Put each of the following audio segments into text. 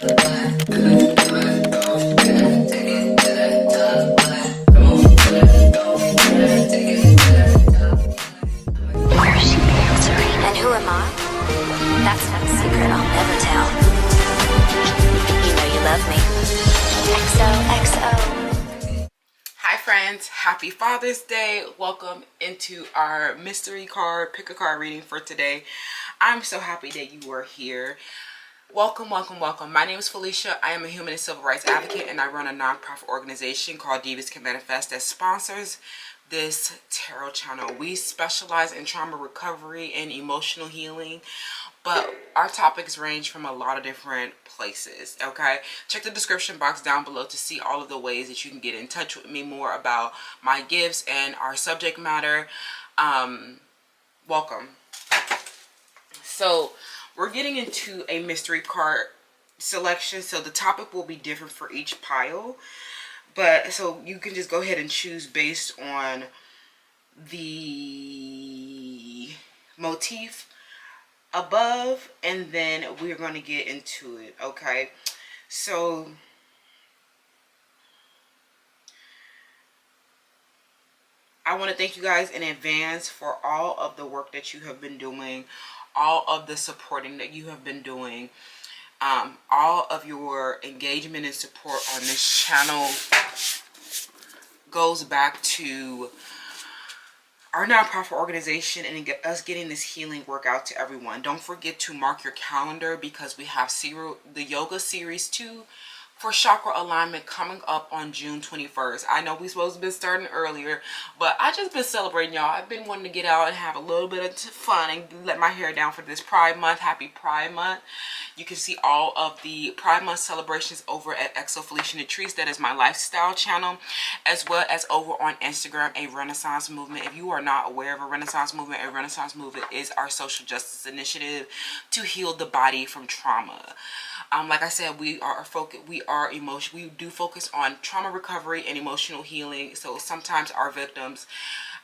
And who am I? That's not a secret I'll never tell. You know you love me. XOXO. Hi friends, happy Father's Day. Welcome into our mystery card, pick a card reading for today. I'm so happy that you are here. Welcome, welcome, welcome. My name is Felicia. I am a human and civil rights advocate, and I run a nonprofit organization called DIVAS Can Manifest that sponsors this tarot channel. We specialize in trauma recovery and emotional healing, but our topics range from a lot of different places. Okay, check the description box down below to see all of the ways that you can get in touch with me more about my gifts and our subject matter. Welcome. So we're getting into a mystery card selection, so the topic will be different for each pile, but so you can just go ahead and choose based on the motif above, and then we're going to get into it. Okay, so I want to thank you guys in advance for all of the work that you have been doing, all of the supporting that you have been doing, all of your engagement and support on this channel goes back to our nonprofit organization and us getting this healing work out to everyone. Don't forget to mark your calendar because we have the yoga series 2 for chakra alignment coming up on June 21st. I know we're supposed to be starting earlier, but I just been celebrating, y'all. I've been wanting to get out and have a little bit of fun and let my hair down for this Pride Month. Happy Pride Month. You can see all of the Pride Month celebrations over at Felicia Nutrice. That is my lifestyle channel, as well as over on Instagram, A Renaissance Movement. If you are not aware of a Renaissance Movement is our social justice initiative to heal the body from trauma. Like I said, we do focus on trauma recovery and emotional healing. So sometimes our victims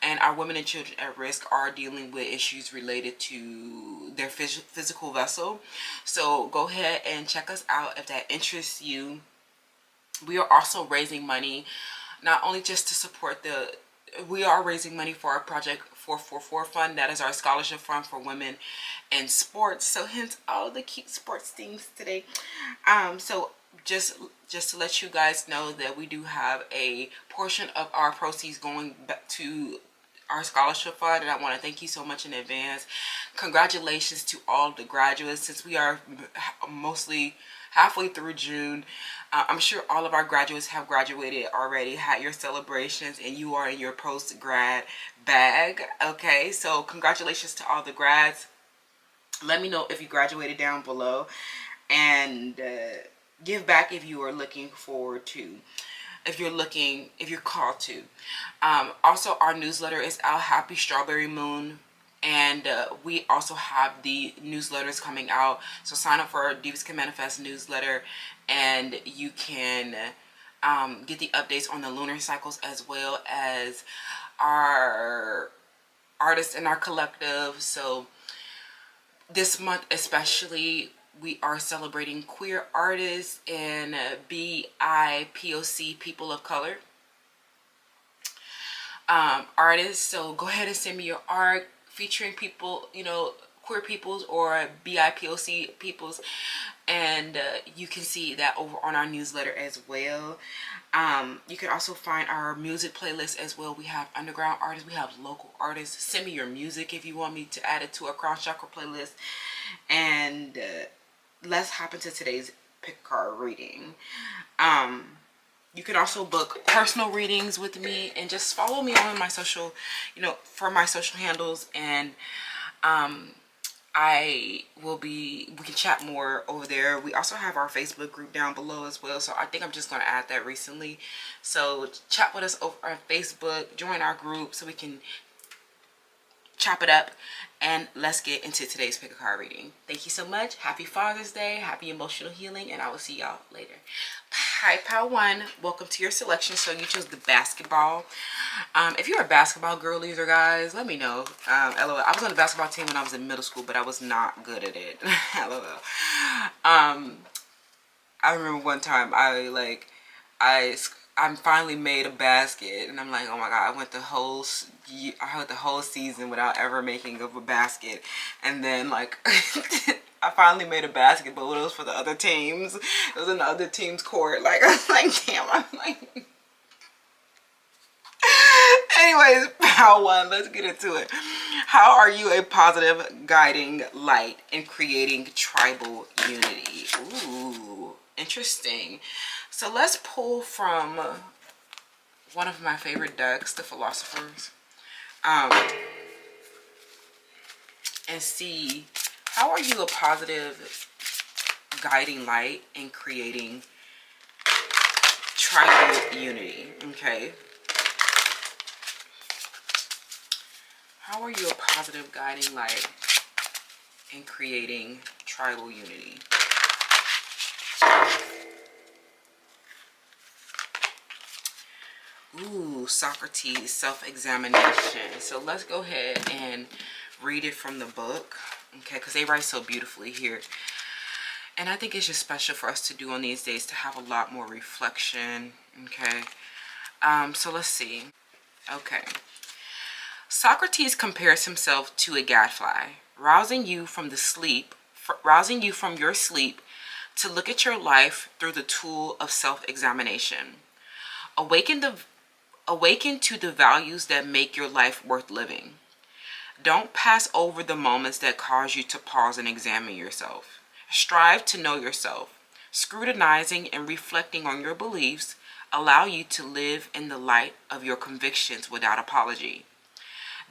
and our women and children at risk are dealing with issues related to their physical vessel. So go ahead and check us out if that interests you. We are also raising money, not only just to support we are raising money for our Project 444 fund. That is our scholarship fund for women in sports. So hence all the cute sports things today. So just to let you guys know that we do have a portion of our proceeds going back to our scholarship fund, and I want to thank you so much in advance. Congratulations to all the graduates. Since we are mostly halfway through June, I'm sure all of our graduates have graduated already, had your celebrations, and you are in your post-grad bag. Okay, so congratulations to all the grads. Let me know if you graduated down below, and give back if you are looking forward to, if you're called to. Also, our newsletter is out. Happy Strawberry Moon. And we also have the newsletters coming out. So sign up for our Divas Can Manifest newsletter, and you can get the updates on the lunar cycles, as well as our artists in our collective. So this month especially, we are celebrating queer artists and BIPOC, people of color artists. So go ahead and send me your art featuring people, queer peoples or BIPOC peoples, and you can see that over on our newsletter as well. You can also find our music playlist as well. We have underground artists, we have local artists. Send me your music if you want me to add it to a cross chakra playlist. And let's hop into today's pick card reading. You can also book personal readings with me and just follow me on my social, for my social handles, and we can chat more over there. We also have our Facebook group down below as well, so I think I'm just going to add that recently. So chat with us over on Facebook, join our group so we can chop it up, and let's get into today's pick a card reading. Thank you so much. Happy Father's Day, happy emotional healing, and I will see y'all later. Hi, Pile 1. Welcome to your selection. So you chose the basketball. If you're a basketball girlies or guys, let me know. LOL. I was on the basketball team when I was in middle school, but I was not good at it. LOL. I remember one time I finally made a basket, and I'm like, oh my god, I went the whole season without ever making up a basket, and then like I finally made a basket, but it was for the other teams. It was in the other team's court. Like I was like, damn, I'm like. Anyways, part one, let's get into it. How are you a positive guiding light in creating tribal unity? Ooh, interesting. So let's pull from one of my favorite decks, the Philosophers, and see how are you a positive guiding light in creating tribal unity. Okay. How are you a positive guiding light in creating tribal unity? Ooh, Socrates, self-examination. So let's go ahead and read it from the book, okay, because they write so beautifully here. And I think it's just special for us to do on these days, to have a lot more reflection, okay. So let's see. Okay. Socrates compares himself to a gadfly, rousing you from your sleep to look at your life through the tool of self-examination. Awaken to the values that make your life worth living. Don't pass over the moments that cause you to pause and examine yourself. Strive to know yourself. Scrutinizing and reflecting on your beliefs allow you to live in the light of your convictions without apology.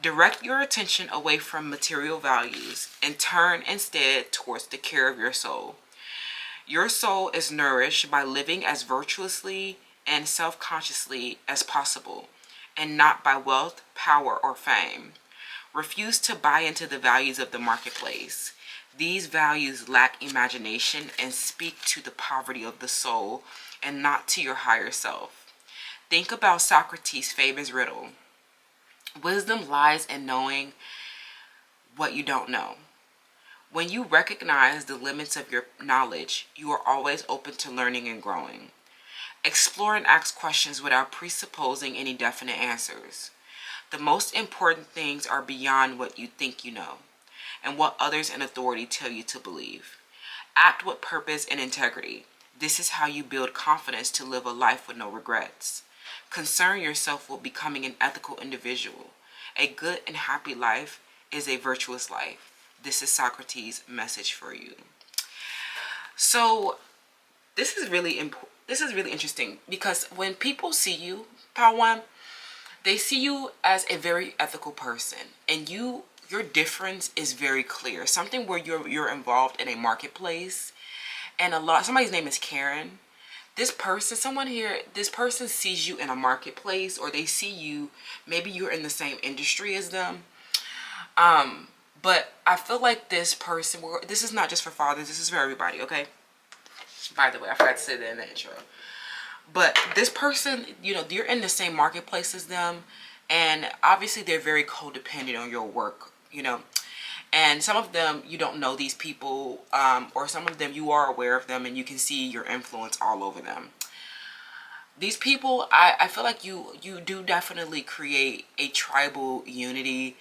Direct your attention away from material values and turn instead towards the care of your soul. Your soul is nourished by living as virtuously and self-consciously as possible, and not by wealth, power, or fame. Refuse to buy into the values of the marketplace. These values lack imagination and speak to the poverty of the soul and not to your higher self. Think about Socrates' famous riddle. Wisdom lies in knowing what you don't know. When you recognize the limits of your knowledge, you are always open to learning and growing. Explore and ask questions without presupposing any definite answers. The most important things are beyond what you think you know and what others in authority tell you to believe. Act with purpose and integrity. This is how you build confidence to live a life with no regrets. Concern yourself with becoming an ethical individual. A good and happy life is a virtuous life. This is Socrates' message for you. So this is really important. This is really interesting because when people see you, Power One, they see you as a very ethical person, and your difference is very clear. Something where you're involved in a marketplace, and somebody's name is Karen. This person sees you in a marketplace, or they see you, maybe you're in the same industry as them. But I feel like this person, this is not just for fathers, this is for everybody, okay? By the way, I forgot to say that in the intro. But this person, you're in the same marketplace as them, and obviously they're very codependent on your work, And some of them, you don't know these people, or some of them you are aware of them and you can see your influence all over them. These people, I feel like you do definitely create a tribal unity,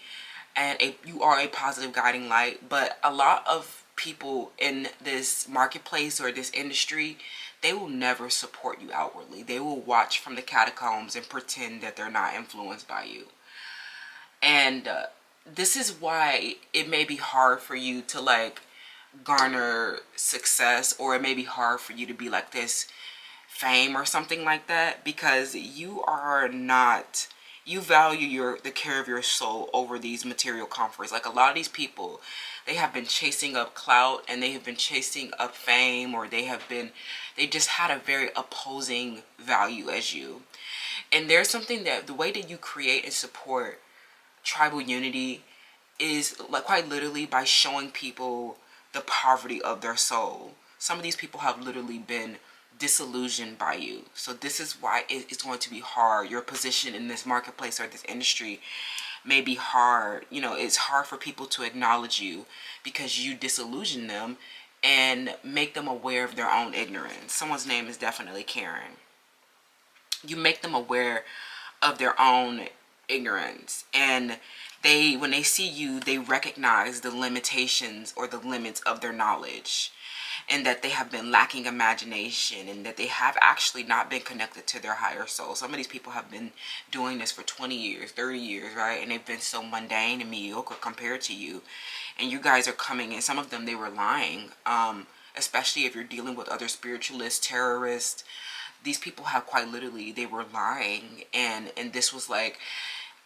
and you are a positive guiding light. But a lot of people in this marketplace or this industry, they will never support you outwardly. They will watch from the catacombs and pretend that they're not influenced by you. And this is why it may be hard for you to garner success, or it may be hard for you to be like this fame or something like that, because you value the care of your soul over these material comforts. Like a lot of these people, they have been chasing up clout, and they have been chasing up fame, or they just had a very opposing value as you. And there's something that the way that you create and support tribal unity is quite literally by showing people the poverty of their soul. Some of these people have literally been disillusioned by you. So this is why it's going to be hard. Your position in this marketplace or this industry may be hard. It's hard for people to acknowledge you because you disillusion them, and make them aware of their own ignorance. Someone's name is definitely Karen. You make them aware of their own ignorance, and when they see you, they recognize the limitations or the limits of their knowledge, and that they have been lacking imagination, and that they have actually not been connected to their higher soul. Some of these people have been doing this for 20 years, 30 years, right? And they've been so mundane and mediocre compared to you. And you guys are coming in. Some of them, they were lying, especially if you're dealing with other spiritualists, terrorists. These people have quite literally, they were lying. And this was like,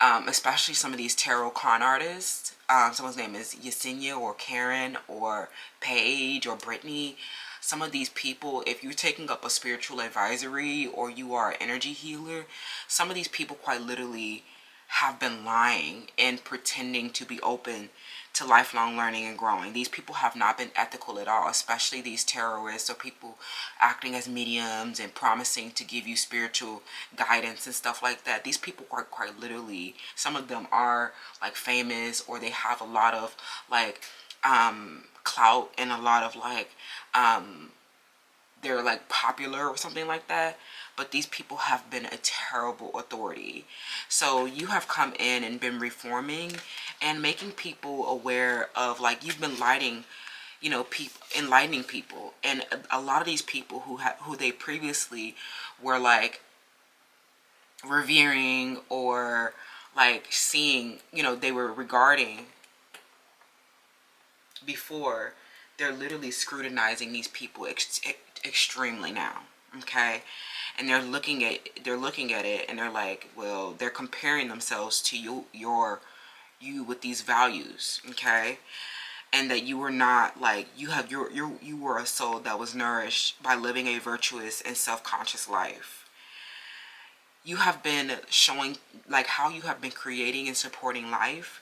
especially some of these tarot con artists. Someone's name is Yesenia or Karen or Paige or Brittany. Some of these people, if you're taking up a spiritual advisory or you are an energy healer, some of these people quite literally have been lying and pretending to be open to lifelong learning and growing. These people have not been ethical at all, especially these terrorists or people acting as mediums and promising to give you spiritual guidance and stuff like that. These people are quite literally, some of them are like famous, or they have a lot of like clout and a lot of like they're like popular or something like that. But these people have been a terrible authority. So you have come in and been reforming and making people aware of, like, you've been lighting, you know, enlightening people. And a lot of these people who they previously were like revering or like seeing, you know, they were regarding before, they're literally scrutinizing these people extremely now. Okay? And they're looking at it and they're like, well, they're comparing themselves to you with these values, okay? And that you were not like, you were a soul that was nourished by living a virtuous and self-conscious life. You have been showing like how you have been creating and supporting life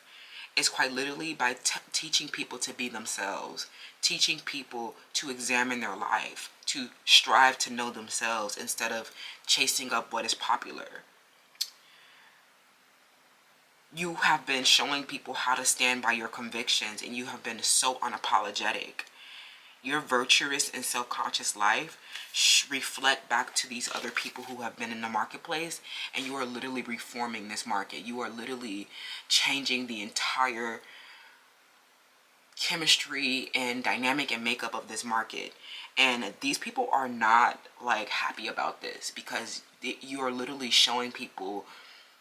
is quite literally by teaching people to be themselves, teaching people to examine their life, to strive to know themselves instead of chasing up what is popular. You have been showing people how to stand by your convictions, and you have been so unapologetic. Your virtuous and self-conscious life reflect back to these other people who have been in the marketplace, and you are literally reforming this market. You are literally changing the entire chemistry and dynamic and makeup of this market. And these people are not like happy about this, because you are literally showing people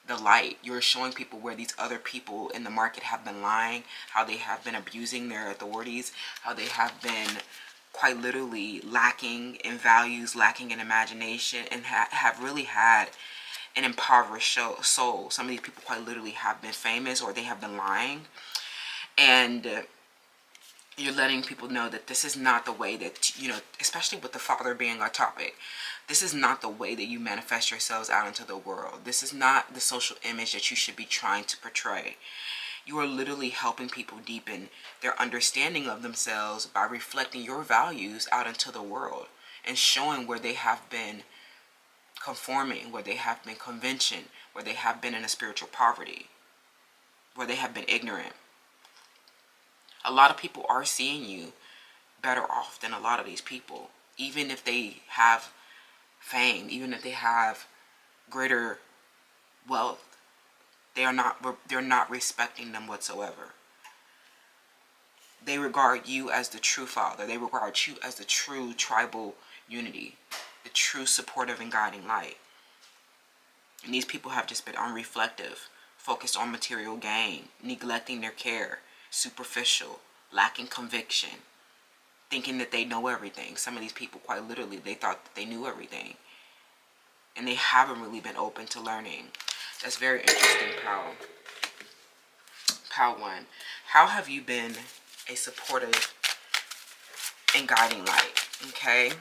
the light. You're showing people where these other people in the market have been lying, how they have been abusing their authorities, how they have been quite literally lacking in values, lacking in imagination, and have really had an impoverished soul. Some of these people quite literally have been famous, or they have been lying. And you're letting people know that this is not the way that, you know, especially with the Father being our topic, this is not the way that you manifest yourselves out into the world. This is not the social image that you should be trying to portray. You are literally helping people deepen their understanding of themselves by reflecting your values out into the world and showing where they have been conforming, where they have been convention, where they have been in a spiritual poverty, where they have been ignorant. A lot of people are seeing you better off than a lot of these people, even if they have fame, even if they have greater wealth. They're not respecting them whatsoever. They regard you as the true Father. They regard you as the true tribal unity, the true supportive and guiding light. And these people have just been unreflective, focused on material gain, neglecting their care, superficial, lacking conviction, thinking that they know everything. Some of these people, quite literally, they thought that they knew everything. And they haven't really been open to learning. That's very interesting, Pal. Pal 1. How have you been a supportive and guiding light, okay?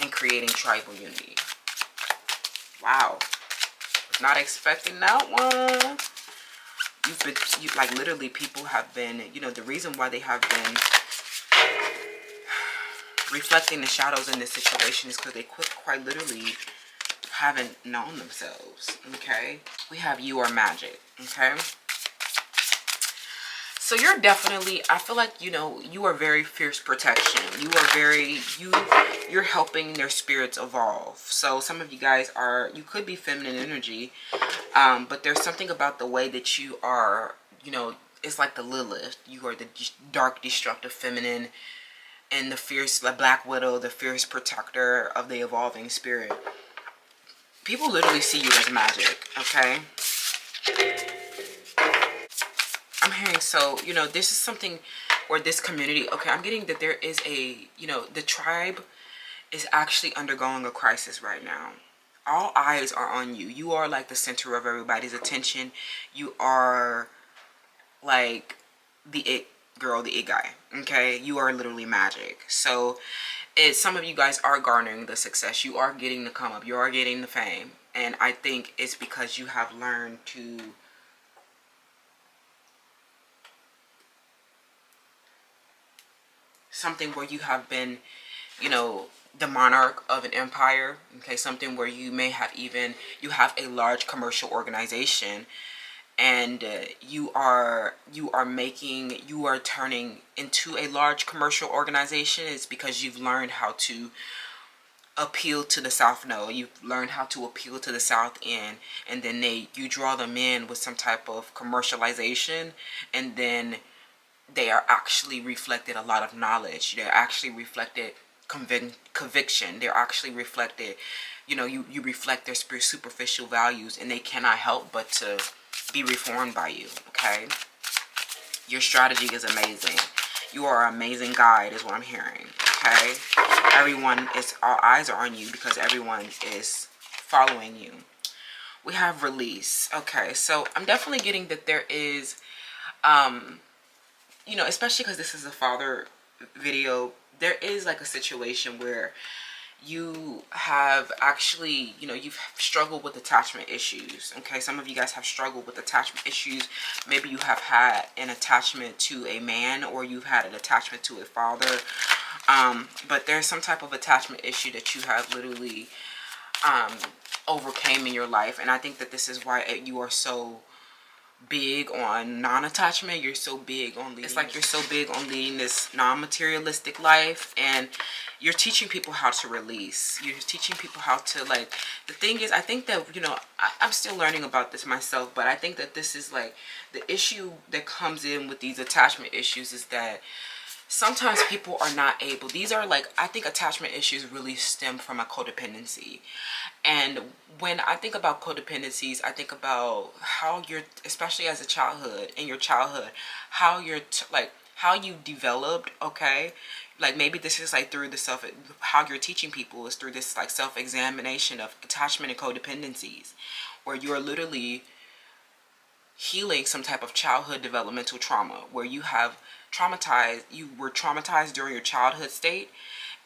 And creating tribal unity. Wow. Was not expecting that one. Like literally people have been, you know, the reason why they have been reflecting the shadows in this situation is because they quite literally haven't known themselves, okay? We have you are magic, okay? So you're definitely, I feel like, you know, you are very fierce protection. You are very, you're helping their spirits evolve. So some of you guys are, you could be feminine energy, but there's something about the way that you are, you know, it's like the Lilith. You are the dark, destructive feminine, and the fierce, like Black Widow, the fierce protector of the evolving spirit. People literally see you as magic, okay? I'm hearing, so, you know, this is something where this community, okay, I'm getting that there is a, you know, the tribe is actually undergoing a crisis right now. All eyes are on you. You are like the center of everybody's attention. You are like the it girl, the it guy, okay? You are literally magic. So some of you guys are garnering the success. You are getting the come up. You are getting the fame. And I think it's because you have learned to something where you have been, you know, the monarch of an empire, okay? Something where you may have even, you have a large commercial organization, and you are turning into a large commercial organization. It's because you've learned how to appeal to the South Node. You've learned how to appeal to the South End, and then you draw them in with some type of commercialization, and then they are actually reflected a lot of knowledge. They're actually reflected conviction. They're actually reflected, you know, you reflect their superficial values, and they cannot help but to be reformed by you, okay? Your strategy is amazing. You are an amazing guide is what I'm hearing, okay? All eyes are on you because everyone is following you. We have release. Okay, so I'm definitely getting that there is, you know, especially because this is a father video, there is like a situation where you have actually, you know, you've struggled with attachment issues, okay? Some of you guys have struggled with attachment issues. Maybe you have had an attachment to a man, or you've had an attachment to a father, but there's some type of attachment issue that you have literally overcame in your life. And I think that this is why you are so big on non-attachment. You're so big on leading, it's like you're so big on leading this non-materialistic life, and you're teaching people how to release. You're teaching people how to, like, the thing is, I think that, you know, I'm still learning about this myself, but I think that this is like the issue that comes in with these attachment issues is that sometimes people are not able, these are like, I think attachment issues really stem from a codependency. And when I think about codependencies, I think about how you're, especially as a childhood, in your childhood, how you're like how you developed, okay? Like maybe this is like through the how you're teaching people is through this like self-examination of attachment and codependencies, where you're literally healing some type of childhood developmental trauma, where you have you were traumatized during your childhood state,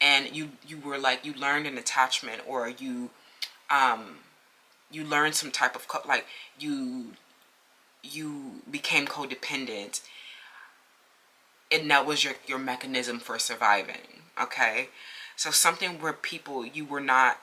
and you were like, you learned an attachment, or you learned some type of like you became codependent, and that was your mechanism for surviving, okay? So something where people, you were not,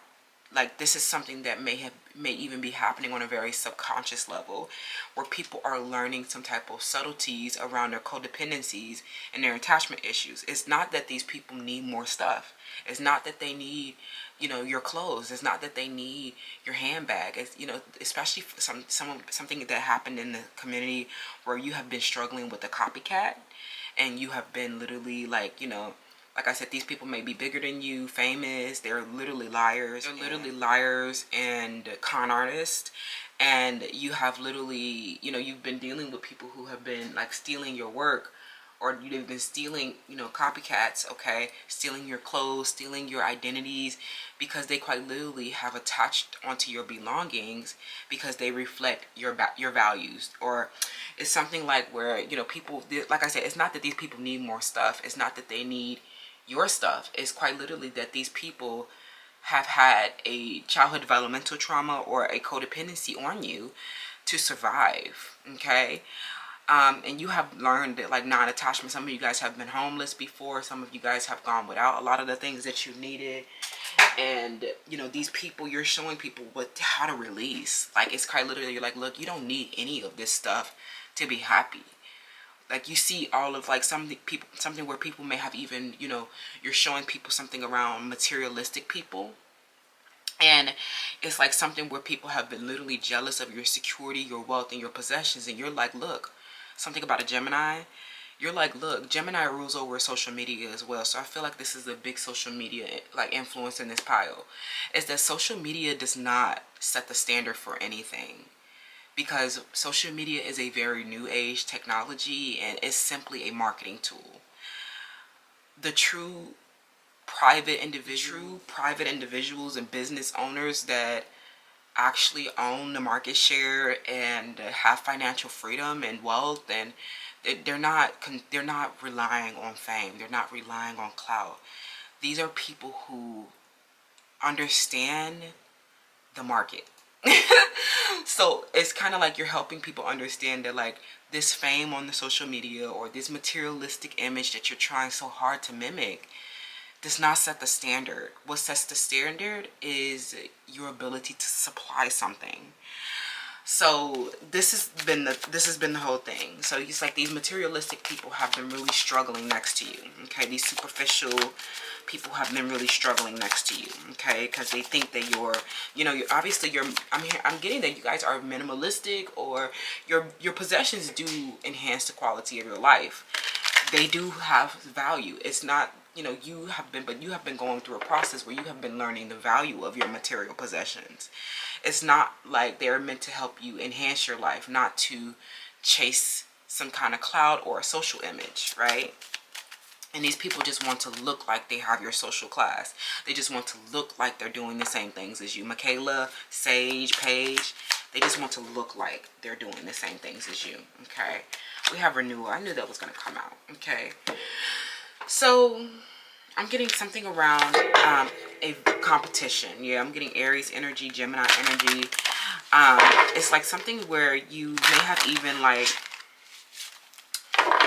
like, this is something that may even be happening on a very subconscious level, where people are learning some type of subtleties around their codependencies and their attachment issues. It's not that these people need more stuff. It's not that they need, you know, your clothes. It's not that they need your handbag. It's, you know, especially something that happened in the community where you have been struggling with a copycat, and you have been literally like, you know, like I said, these people may be bigger than you, famous. They're literally liars. They're literally liars and con artists. And you have literally, you know, you've been dealing with people who have been like stealing your work, or you've been stealing, you know, copycats, okay? Stealing your clothes, stealing your identities, because they quite literally have attached onto your belongings because they reflect your values. Or it's something like where, you know, people, like I said, it's not that these people need more stuff. It's not that they need your stuff. It's quite literally that these people have had a childhood developmental trauma or a codependency on you to survive, okay? And you have learned that, like, non-attachment. Some of you guys have been homeless before. Some of you guys have gone without a lot of the things that you needed. And, you know, these people, you're showing people how to release. Like, it's quite literally, you're like, look, you don't need any of this stuff to be happy. Like you see all of like something where people may have even, you know, you're showing people something around materialistic people. And it's like something where people have been literally jealous of your security, your wealth, and your possessions. And you're like, look, something about a Gemini. You're like, look, Gemini rules over social media as well. So I feel like this is a big social media like influence in this pile. Is that social media does not set the standard for anything. Because social media is a very new age technology and it's simply a marketing tool. The true private individuals and business owners that actually own the market share and have financial freedom and wealth, and they're not relying on fame, they're not relying on clout. These are people who understand the market. So it's kind of like you're helping people understand that like this fame on the social media or this materialistic image that you're trying so hard to mimic does not set the standard. What sets the standard is your ability to supply something. So this has been the whole thing. So it's like these materialistic people have been really struggling next to you. Okay, these superficial people have been really struggling next to you. Okay, because they think that I'm getting that you guys are minimalistic, or your possessions do enhance the quality of your life. They do have value. It's not, you have been going through a process where you have been learning the value of your material possessions. It's not like they're meant to help you enhance your life, not to chase some kind of cloud or a social image, right? And these people just want to look like they have your social class. They just want to look like they're doing the same things as you. Michaela, Sage, Paige, they just want to look like they're doing the same things as you, okay? We have renewal. I knew that was going to come out, okay? So I'm getting something around a competition. Yeah, I'm getting Aries energy, Gemini energy. It's like something where you may have even like,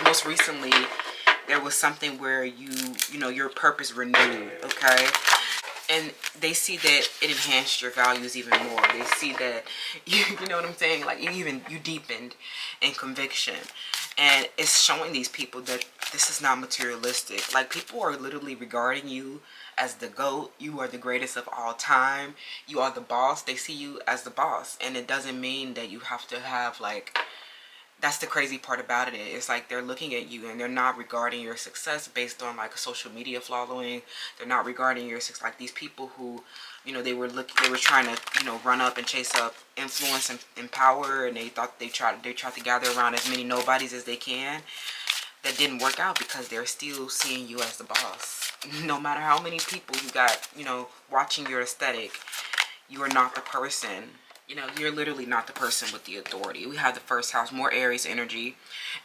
most recently, there was something where your purpose renewed, okay? And they see that it enhanced your values even more. They see that, you know what I'm saying? Like you deepened in conviction. And it's showing these people that this is not materialistic. Like people are literally regarding you as the GOAT. You are the greatest of all time. You are the boss. They see you as the boss. And it doesn't mean that you have to have like, that's the crazy part about it. It's like they're looking at you and they're not regarding your success based on like a social media following. They're not regarding your success like these people who, they were trying to, run up and chase up influence and power, and they thought they tried to gather around as many nobodies as they can. That didn't work out because they're still seeing you as the boss. No matter how many people you got, watching your aesthetic, you are not the person. You're literally not the person with the authority. We have the first house, more Aries energy.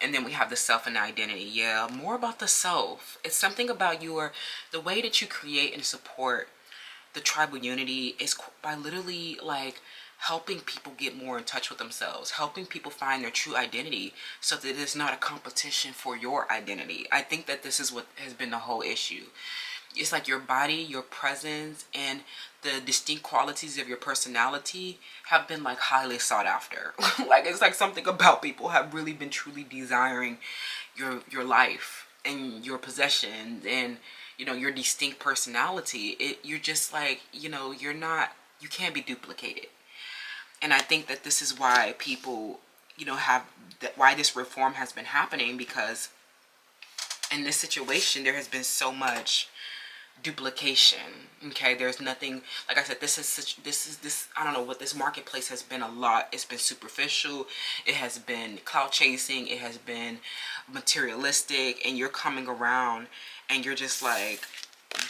And then we have the self and identity. Yeah, more about the self. It's something about the way that you create and support the tribal unity is by literally like helping people get more in touch with themselves, helping people find their true identity so that it's not a competition for your identity. I think that this is what has been the whole issue. It's like your body, your presence, and the distinct qualities of your personality have been like highly sought after. Like it's like something about people have really been truly desiring your life and your possessions and your distinct personality. You're just like, you can't be duplicated. And I think that this is why people, why this reform has been happening, because in this situation there has been so much duplication. Okay, there's nothing, like I said, this I don't know what this marketplace has been a lot. It's been superficial, it has been clout chasing, it has been materialistic, and you're coming around and you're just like,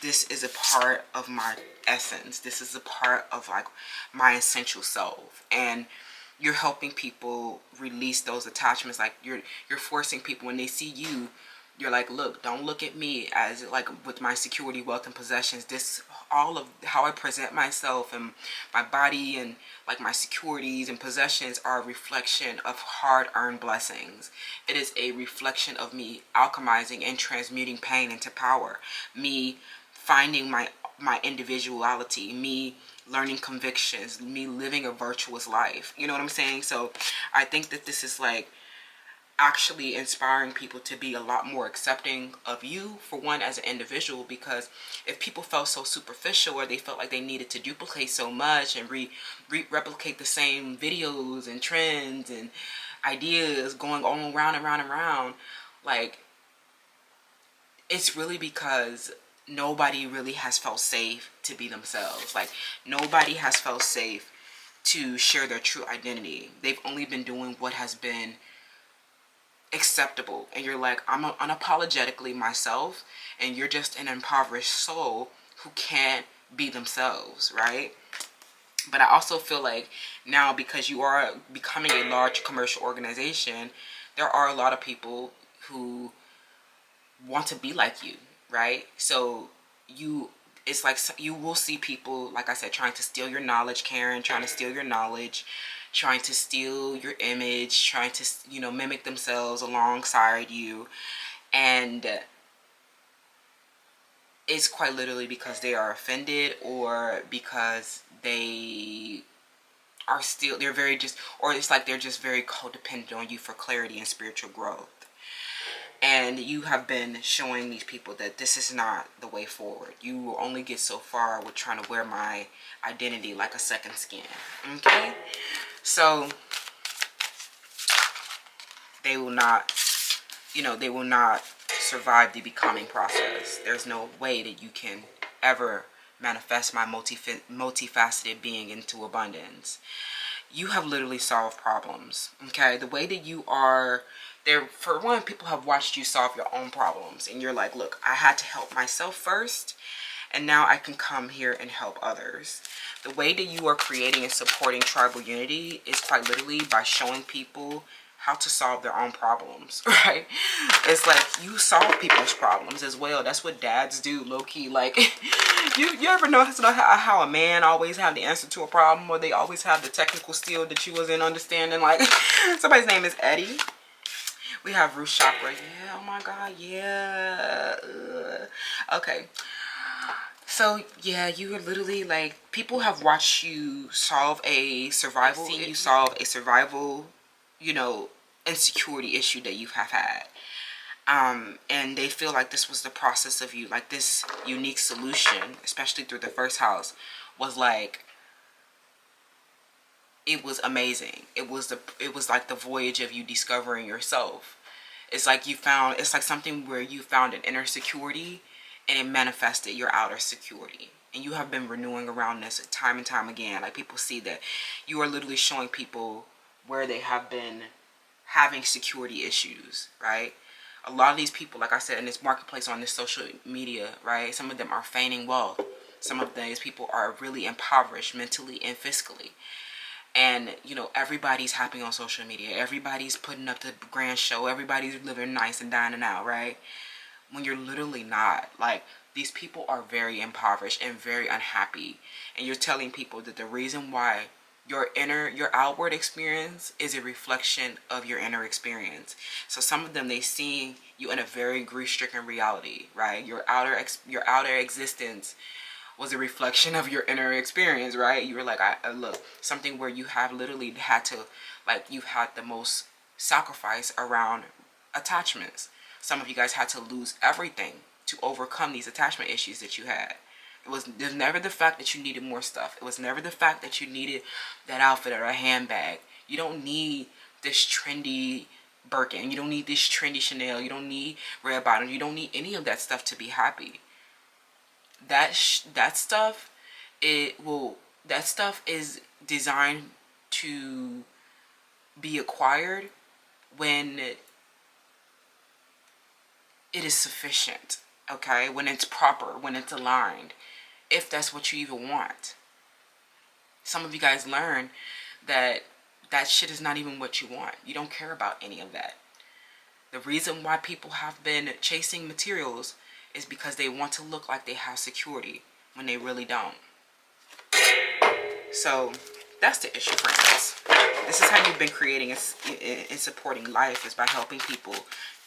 this is a part of my essence, this is a part of like my essential self. And you're helping people release those attachments. Like you're forcing people, when they see you, you're like, look, don't look at me as like with my security, wealth, and possessions. This, all of how I present myself and my body and like my securities and possessions are a reflection of hard-earned blessings. It is a reflection of me alchemizing and transmuting pain into power. Me finding my individuality. Me learning convictions. Me living a virtuous life. You know what I'm saying? So I think that this is like, actually inspiring people to be a lot more accepting of you, for one, as an individual. Because if people felt so superficial, or they felt like they needed to duplicate so much and replicate the same videos and trends and ideas going on round and round and round, like, it's really because nobody really has felt safe to be themselves. Like, nobody has felt safe to share their true identity. They've only been doing what has been acceptable, and you're like, I'm unapologetically myself, and you're just an impoverished soul who can't be themselves, right? But I also feel like now, because you are becoming a large commercial organization, there are a lot of people who want to be like you, right? So it's like you will see people, like I said, trying to steal your knowledge, Karen, trying to steal your knowledge, trying to steal your image, trying to, mimic themselves alongside you. And it's quite literally because they are offended, or because they're very or it's like they're just very codependent on you for clarity and spiritual growth. And you have been showing these people that this is not the way forward. You will only get so far with trying to wear my identity like a second skin. Okay? So they will not, they will not survive the becoming process. There's no way that you can ever manifest my multifaceted being into abundance. You have literally solved problems. Okay? The way that you are there, for one, people have watched you solve your own problems, and you're like, look, I had to help myself first, and now I can come here and help others. The way that you are creating and supporting tribal unity is quite literally by showing people how to solve their own problems, right? It's like you solve people's problems as well. That's what dads do, low-key. Like, you ever notice how a man always have the answer to a problem, or they always have the technical skill that you wasn't understanding? Like, somebody's name is Eddie. We have root chakra. Yeah, oh my God, yeah. Okay. So, yeah, you are literally like, people have watched you solve a survival, insecurity issue that you have had. And they feel like this was the process of you, like this unique solution, especially through the first house, was like, it was amazing. It was like the voyage of you discovering yourself. It's like it's like something where you found an inner security, and it manifested your outer security. And you have been renewing around this time and time again. Like, people see that you are literally showing people where they have been having security issues, right? A lot of these people, like I said, in this marketplace, on this social media, right? Some of them are feigning wealth. Some of these people are really impoverished mentally and fiscally. And, everybody's happy on social media. Everybody's putting up the grand show. Everybody's living nice and dining out, right? When you're literally not. Like, these people are very impoverished and very unhappy. And you're telling people that the reason why your outward experience is a reflection of your inner experience. So some of them, they see you in a very grief-stricken reality, right? Your outer existence was a reflection of your inner experience, right? You were like, look, something where you have literally had to, like, you've had the most sacrifice around attachments. Some of you guys had to lose everything to overcome these attachment issues that you had. There's never the fact that you needed more stuff. It was never the fact that you needed that outfit or a handbag. You don't need this trendy Birkin. You don't need this trendy Chanel. You don't need red bottom. You don't need any of that stuff to be happy. That stuff is designed to be acquired when it is sufficient, okay? When it's proper, when it's aligned, if that's what you even want. Some of you guys learn that shit is not even what you want. You don't care about any of that. The reason why people have been chasing materials is because they want to look like they have security when they really don't. So that's the issue, friends. This is how you've been creating and supporting life, is by helping people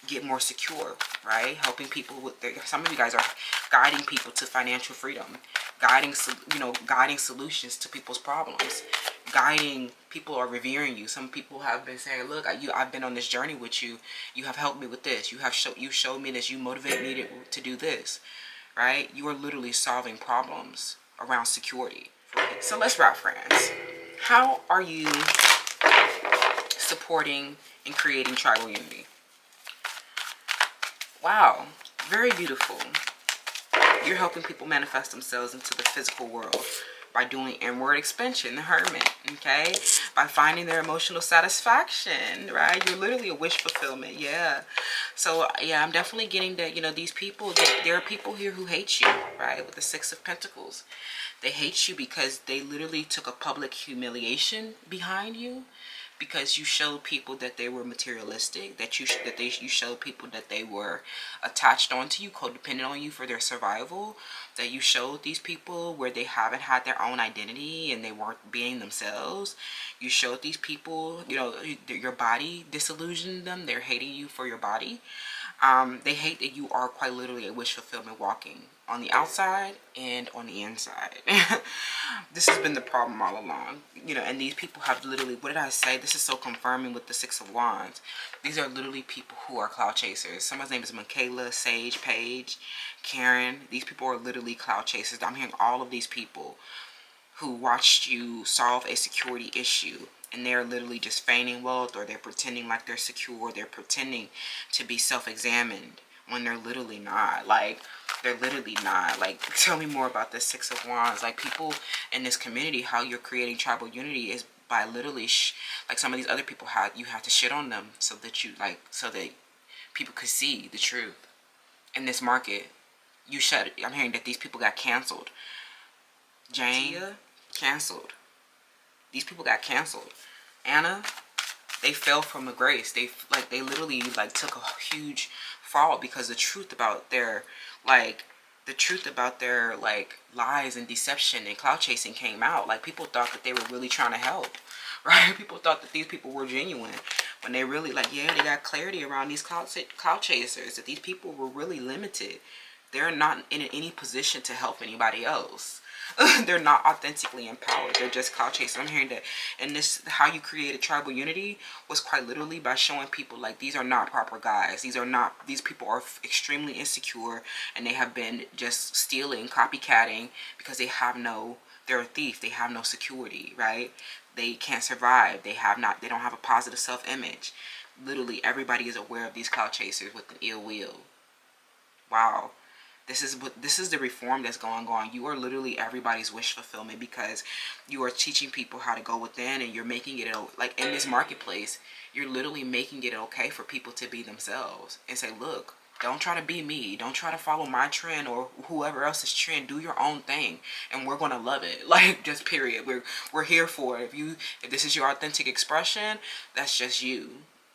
get more secure, right? Helping people with some of you guys are guiding people to financial freedom, guiding solutions to people's problems, guiding, people are revering you. Some people have been saying, look, I've been on this journey with you. You have helped me with this. You showed me this. You motivate me to do this, right? You are literally solving problems around security. So let's wrap, friends. How are you supporting and creating tribal unity? Wow, very beautiful. You're helping people manifest themselves into the physical world by doing inward expansion, the hermit, okay? By finding their emotional satisfaction, right? You're literally a wish fulfillment, yeah. So, yeah, I'm definitely getting that, you know, these people, there are people here who hate you, right? With the Six of Pentacles. They hate you because they literally took a public humiliation behind you, because you showed people that they were materialistic, you showed people that they were attached onto you, codependent on you for their survival, that you showed these people where they haven't had their own identity and they weren't being themselves. You showed these people, you know, your body disillusioned them. They're hating you for your body. They hate that you are quite literally a wish fulfillment walking on the outside and on the inside. This has been the problem all along, you know, and these people have literally, what did I say? This is so confirming with the Six of Wands. These are literally people who are cloud chasers. Someone's name is Michaela, Sage, Paige, Karen. These people are literally cloud chasers. I'm hearing all of these people who watched you solve a security issue, and they're literally just feigning wealth, or they're pretending like they're secure, they're pretending to be self-examined when they're literally not. Like, they're literally not. Like, tell me more about this Six of Wands. Like, people in this community, how you're creating tribal unity is by literally like some of these other people you had to shit on them so that you, like, so that people could see the truth. In this market, I'm hearing that these people got canceled. Jane, canceled. These people got canceled. Anna, they fell from the grace. They literally like took a huge fall because the truth about their like lies and deception and cloud chasing came out. Like, people thought that they were really trying to help, right? People thought that these people were genuine when they really, like, yeah, they got clarity around these cloud chasers, that these people were really limited. They're not in any position to help anybody else. They're not authentically empowered. They're just cloud chasers. I'm hearing that, and this, how you created tribal unity was quite literally by showing people, like, these are not proper guys. These people are extremely insecure, and they have been just stealing, copycatting, because they're a thief. They have no security, right? They can't survive. They don't have a positive self-image. Literally, everybody is aware of these cloud chasers with an ill will. Wow. This is the reform that's going on. You are literally everybody's wish fulfillment, because you are teaching people how to go within, and you're making it, like, in this marketplace, you're literally making it okay for people to be themselves and say, look, don't try to be me. Don't try to follow my trend or whoever else's trend. Do your own thing, and we're going to love it. Like, just period. We're here for it. If this is your authentic expression, that's just you.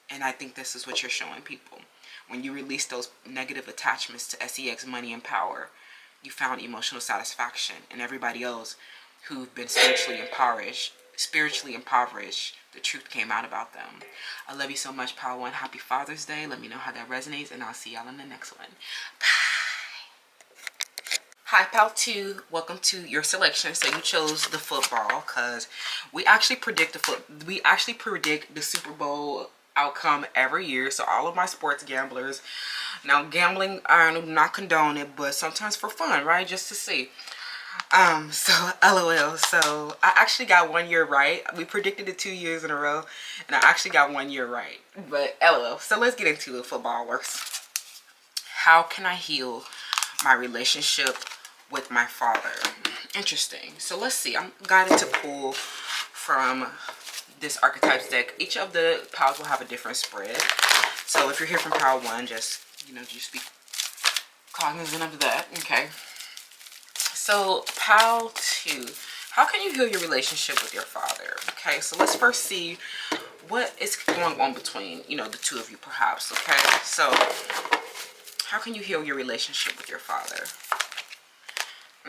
And I think this is what you're showing people. When you release those negative attachments to sex, money, and power, you found emotional satisfaction. And everybody else who've been spiritually impoverished, the truth came out about them. I love you so much, Power One. Happy Father's Day. Let me know how that resonates, and I'll see y'all in the next one. Bye. Hi, Pal 2. Welcome to your selection. So you chose the football because we actually predict the Super Bowl outcome every year. So all of my sports gamblers, now gambling, I do not condone it, but sometimes for fun, right? Just to see. So LOL. So I actually got 1 year right. We predicted it 2 years in a row, and I actually got 1 year right. But LOL. So let's get into it. Football works. How can I heal my relationship with my father? Interesting. So let's see. I'm guided to pull from this archetypes deck. Each of the piles will have a different spread. So if you're here from pile 1, just be cognizant of that. Okay. So pile 2, how can you heal your relationship with your father? Okay, so let's first see what is going on between, the two of you, perhaps. Okay, so how can you heal your relationship with your father?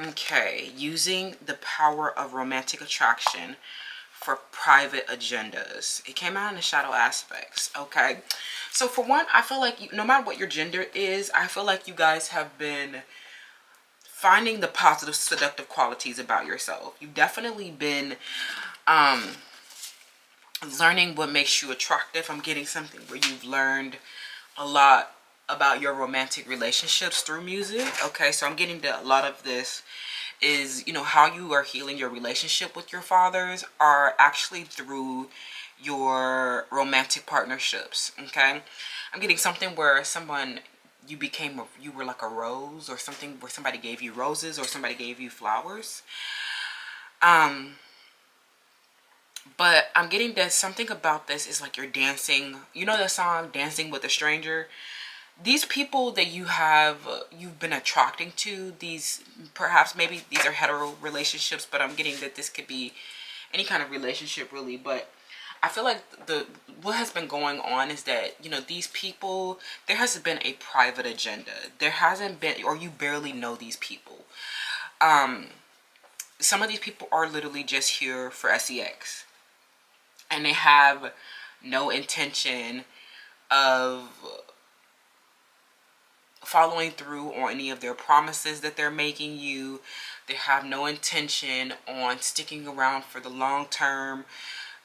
Okay, using the power of romantic attraction for private agendas. It came out in the shadow aspects. Okay, so for one, I feel like no matter what your gender is, I feel like you guys have been finding the positive seductive qualities about yourself. You've definitely been Learning what makes you attractive. I'm getting something where you've learned a lot about your romantic relationships through music. Okay, so I'm getting that a lot of this is, you know, how you are healing your relationship with your fathers are actually through your romantic partnerships. Okay, I'm getting something where someone, you were like a rose, or something where somebody gave you roses or somebody gave you flowers. But I'm getting that something about this is like you're dancing. You know the song Dancing with a Stranger? These people that you've been attracting to, these, perhaps maybe these are hetero relationships, but I'm getting that this could be any kind of relationship really. But I feel like what has been going on is that, you know, these people, there hasn't been a private agenda. There hasn't been, or you barely know these people. Some of these people are literally just here for sex. And they have no intention of following through on any of their promises that they're making you. They have no intention on sticking around for the long term.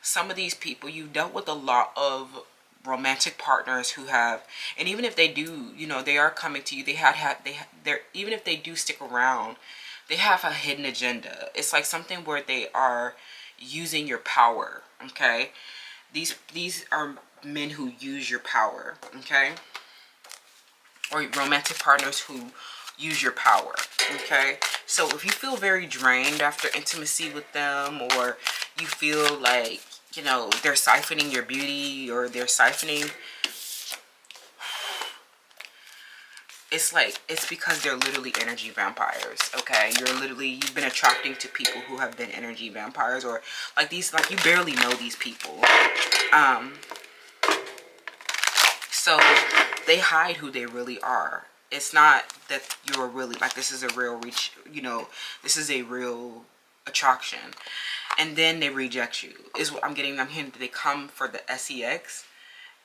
Some of these people, you've dealt with a lot of romantic partners who have, and even if they do, you know, they are coming to you. They're even if they do stick around, they have a hidden agenda. It's like something where they are using your power. Okay, these are men who use your power. Okay, or romantic partners who use your power. Okay, so if you feel very drained after intimacy with them, or you feel like, you know, they're siphoning your beauty, or they're siphoning, it's because they're literally energy vampires. Okay, you've been attracting to people who have been energy vampires, or like these, like you barely know these people. So they hide who they really are. It's not that you're really like, this is a real this is a real attraction, and then they reject you is what I'm getting. I'm hearing that they come for the sex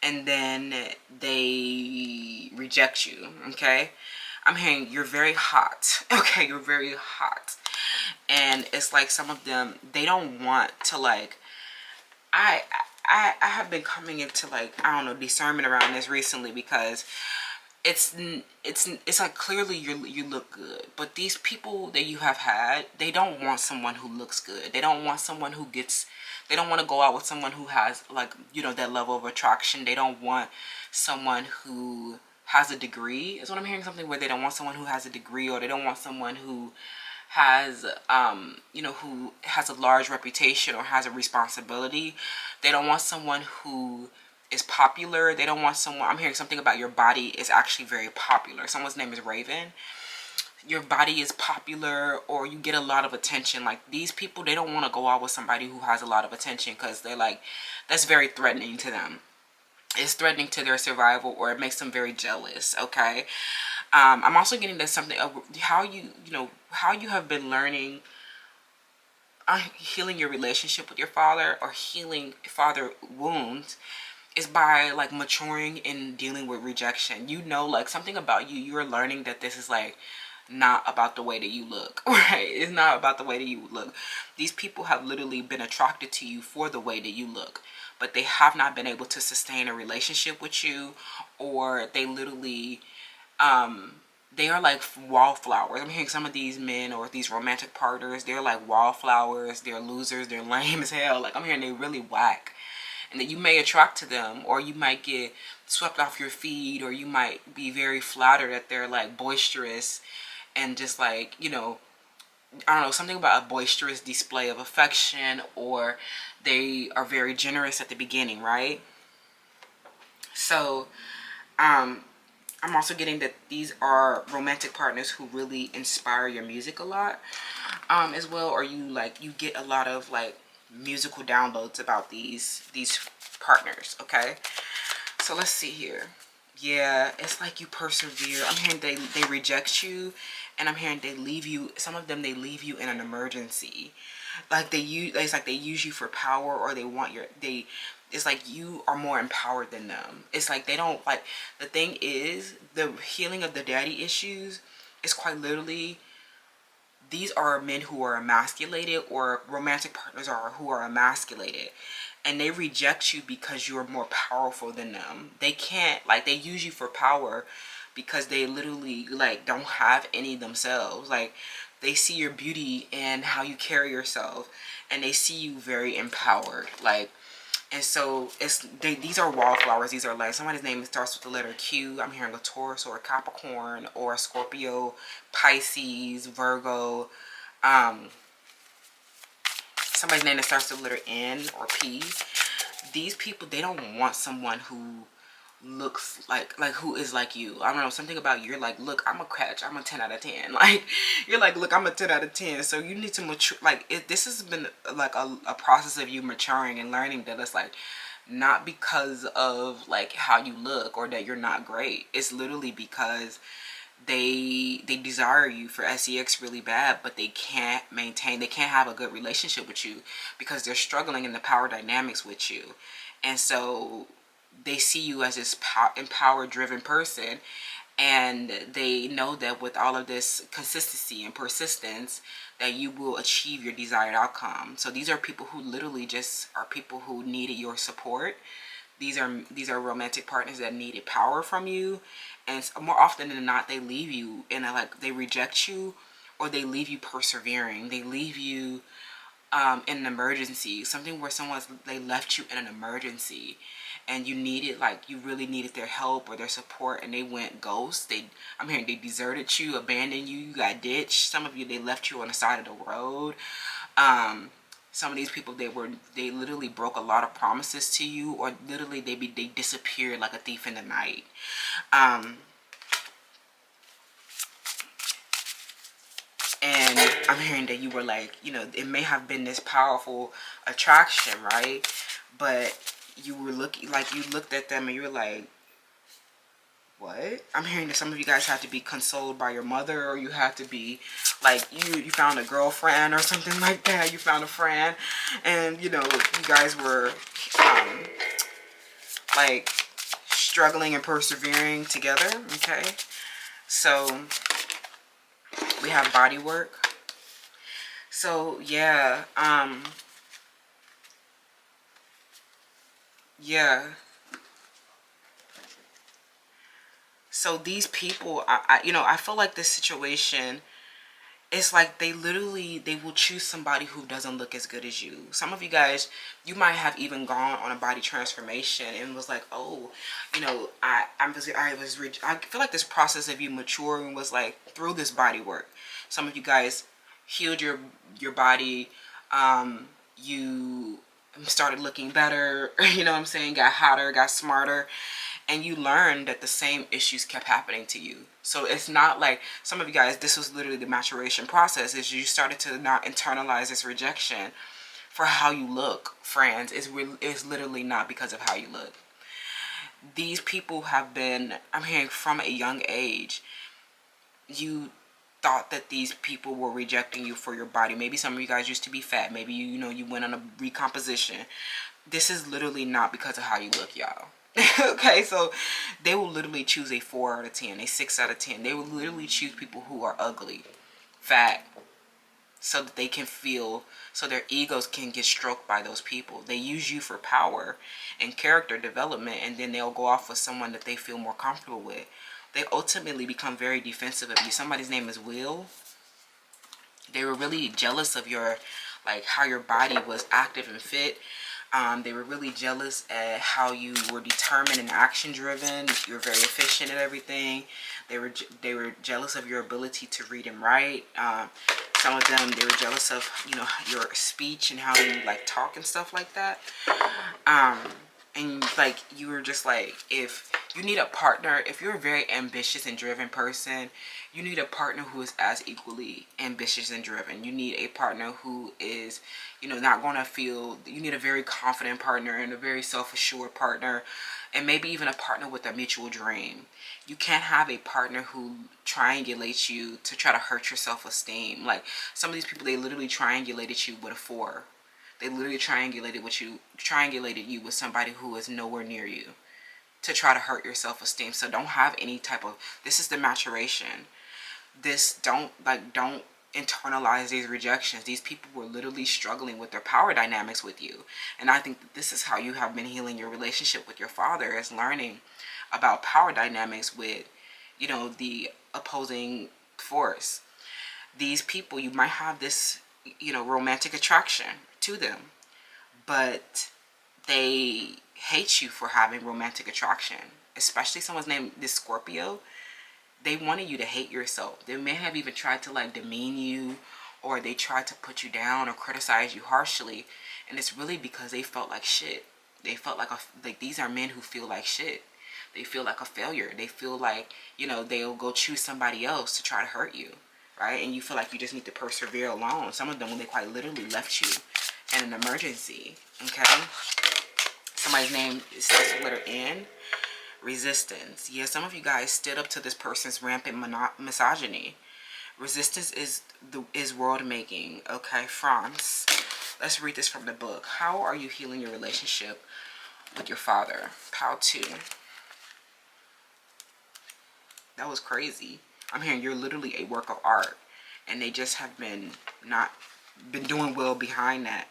and then they reject you. Okay, I'm hearing you're very hot. Okay, you're very hot, and it's like some of them, they don't want to, like, I have been coming into, like, I don't know, discernment around this recently, because it's like clearly you look good, but these people that you have had, they don't want someone who looks good. They don't want someone who gets, they don't want to go out with someone who has, like, you know, that level of attraction. They don't want someone who has a degree, is what I'm hearing. Something where they don't want someone who has a degree, or they don't want someone who has you know, who has a large reputation or has a responsibility. They don't want someone who is popular. They don't want someone, I'm hearing something about your body is actually very popular. Someone's name is Raven. Your body is popular, or you get a lot of attention. Like, these people, they don't want to go out with somebody who has a lot of attention, because they're like, that's very threatening to them. It's threatening to their survival, or it makes them very jealous. Okay, I'm also getting that something of how you have been learning, healing your relationship with your father, or healing father wounds, is by, like, maturing and dealing with rejection. You know, like, something about you're learning that this is, like, not about the way that you look. Right, it's not about the way that you look. These people have literally been attracted to you for the way that you look, but they have not been able to sustain a relationship with you, or they literally they are like wallflowers. I'm hearing some of these men, or these romantic partners, they're like wallflowers. They're losers. They're lame as hell. Like, I'm hearing they really whack, and that you may attract to them, or you might get swept off your feet, or you might be very flattered that they're like boisterous, and just, like, you know, I don't know, something about a boisterous display of affection, or they are very generous at the beginning, right? So I'm also getting that these are romantic partners who really inspire your music a lot, as well, or you get a lot of, like, musical downloads about these partners. Okay, so let's see here. Yeah, it's like you persevere. I'm hearing they reject you, and I'm hearing they leave you. Some of them, they leave you in an emergency. Like, it's like they use you for power, or they want it's like you are more empowered than them. It's like they don't, like, the thing is, the healing of the daddy issues is quite literally these are men who are emasculated, or romantic partners are who are emasculated, and they reject you because you're more powerful than them. They can't, like, they use you for power because they literally, like, don't have any themselves. Like, they see your beauty and how you carry yourself, and they see you very empowered. Like, and so these are wallflowers. These are like, somebody's name starts with the letter Q. I'm hearing a Taurus or a Capricorn or a Scorpio, Pisces, Virgo. Somebody's name that starts with the letter N or P. These people, they don't want someone who looks like who is like you. I don't know, something about you. You're like, look, I'm a catch. I'm a 10 out of 10. Like, you're like, look, I'm a 10 out of 10. So you need to mature. Like, this has been like a process of you maturing and learning that it's like not because of like how you look or that you're not great. It's literally because they desire you for sex really bad, but they can't have a good relationship with you because they're struggling in the power dynamics with you. And so they see you as this empowered, driven person, and they know that with all of this consistency and persistence that you will achieve your desired outcome. So these are people who literally just are people who needed your support. These are romantic partners that needed power from you, and more often than not, they leave you and like they reject you, or they leave you persevering. They leave you in an emergency, something where they left you in an emergency, and you really needed their help or their support, and they went ghost. I'm hearing they deserted you, abandoned you, you got ditched. Some of you, they left you on the side of the road. Some of these people, they literally broke a lot of promises to you, or literally they disappeared like a thief in the night. And I'm hearing that you were like, it may have been this powerful attraction, right? But you looked at them and you were like, what? I'm hearing that some of you guys have to be consoled by your mother, or you have to be like, you found a girlfriend or something like that. You found a friend, and you guys were like struggling and persevering together. Okay, so we have body work. So yeah, yeah. So these people, I feel like this situation, it's like they will choose somebody who doesn't look as good as you. Some of you guys, you might have even gone on a body transformation and was like, oh, I feel like this process of you maturing was like through this body work. Some of you guys healed your body. You started looking better. You know what I'm saying? Got hotter, got smarter. And you learned that the same issues kept happening to you. So it's not like, some of you guys, this was literally the maturation process, is you started to not internalize this rejection for how you look, friends. It's literally not because of how you look. These people have been, I'm hearing from a young age, you thought that these people were rejecting you for your body. Maybe some of you guys used to be fat. Maybe you went on a recomposition. This is literally not because of how you look, y'all. Okay, so they will literally choose a 4 out of 10, a 6 out of 10. They will literally choose people who are ugly, fat, so that they can feel, so their egos can get stroked by those people. They use you for power and character development, and then they'll go off with someone that they feel more comfortable with. They ultimately become very defensive of you. Somebody's name is Will. They were really jealous of your, like, how your body was active and fit. They were really jealous at how you were determined and action driven. You were very efficient at everything. They were jealous of your ability to read and write. Some of them, they were jealous of your speech and how you like talk and stuff like that. And like, you were just like, if you need a partner, if you're a very ambitious and driven person, you need a partner who is as equally ambitious and driven. You need a partner who is, not going to feel, you need a very confident partner and a very self-assured partner, and maybe even a partner with a mutual dream. You can't have a partner who triangulates you to try to hurt your self-esteem. Like, some of these people, they literally triangulated you with a 4. They literally triangulated you with somebody who is nowhere near you to try to hurt your self-esteem. So don't have any type of, this is the maturation. Don't internalize these rejections. These people were literally struggling with their power dynamics with you. And I think that this is how you have been healing your relationship with your father, is learning about power dynamics with, you know, the opposing force. These people, you might have this, you know, romantic attraction to them, but they hate you for having romantic attraction. Especially someone's named this Scorpio. They wanted you to hate yourself. They may have even tried to like demean you, or they tried to put you down or criticize you harshly. And it's really because they felt like shit. They felt like these are men who feel like shit. They feel like a failure. They feel like, you know, they'll go choose somebody else to try to hurt you, right? And you feel like you just need to persevere alone. Some of them, when they quite literally left you in an emergency, okay? Somebody's name starts with the letter N. Resistance. Yeah, some of you guys stood up to this person's rampant misogyny. Resistance is world making. Okay, France. Let's read this from the book. How are you healing your relationship with your father? Pile 2. That was crazy. I'm hearing you're literally a work of art, and they just have been not been doing well behind that.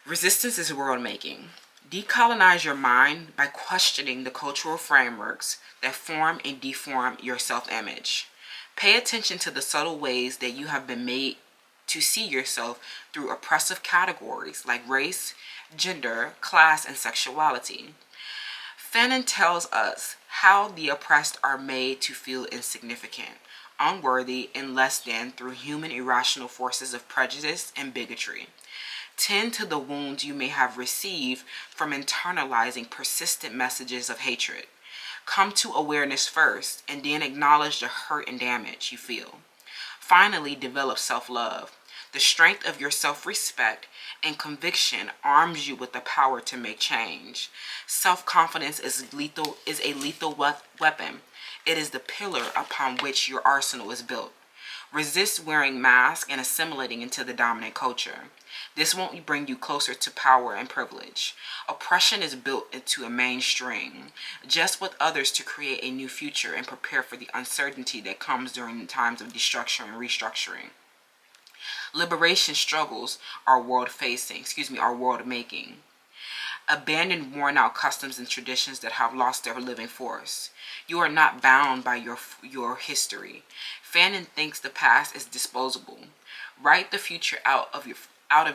Resistance is world making. Decolonize your mind by questioning the cultural frameworks that form and deform your self-image. Pay attention to the subtle ways that you have been made to see yourself through oppressive categories like race, gender, class, and sexuality. Fanon tells us how the oppressed are made to feel insignificant, unworthy, and less than through human irrational forces of prejudice and bigotry. Tend to the wounds you may have received from internalizing persistent messages of hatred. Come to awareness first, and then acknowledge the hurt and damage you feel. Finally, develop self-love. The strength of your self-respect and conviction arms you with the power to make change. Self-confidence is a lethal weapon. It is the pillar upon which your arsenal is built. Resist wearing masks and assimilating into the dominant culture. This won't bring you closer to power and privilege. Oppression is built into a mainstream, just with others to create a new future and prepare for the uncertainty that comes during times of destruction and restructuring. Liberation struggles are world making. Abandon worn-out customs and traditions that have lost their living force. You are not bound by your history. Fanon thinks the past is disposable. Write the future out of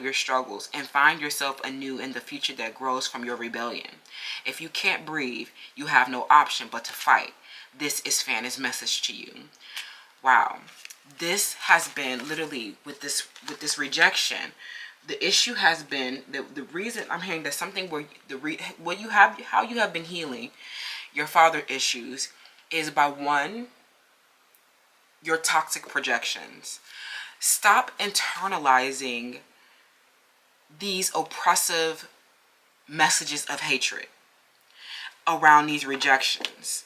your struggles and find yourself anew in the future that grows from your rebellion. If you can't breathe, you have no option but to fight. This is Fanon's message to you. Wow. This has been literally with this rejection. The issue has been the reason I'm hearing that something where how you have been healing your father issues is by one, your toxic projections. Stop internalizing these oppressive messages of hatred around these rejections,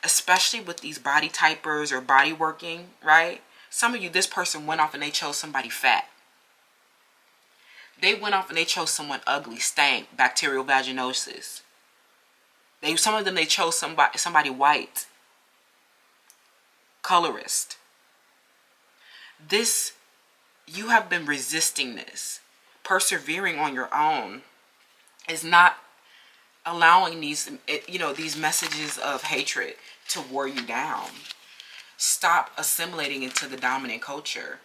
especially with these body typers or body working, right? Some of you, this person went off and they chose somebody fat. They went off and they chose someone ugly, stank, bacterial vaginosis. Some of them, they chose somebody white, colorist. You have been resisting this. Persevering on your own is not allowing these messages of hatred to wear you down. Stop assimilating into the dominant culture.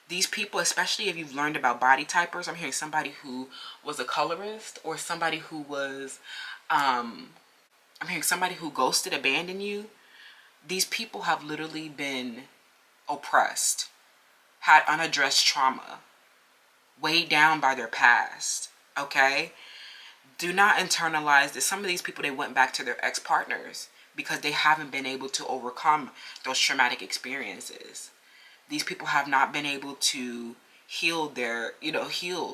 These people, especially if you've learned about body typers, I'm hearing somebody who was a colorist or somebody who was, I'm hearing somebody who ghosted, abandoned you. These people have literally been oppressed, had unaddressed trauma, weighed down by their past, okay? Do not internalize that some of these people, they went back to their ex-partners because they haven't been able to overcome those traumatic experiences. These people have not been able to heal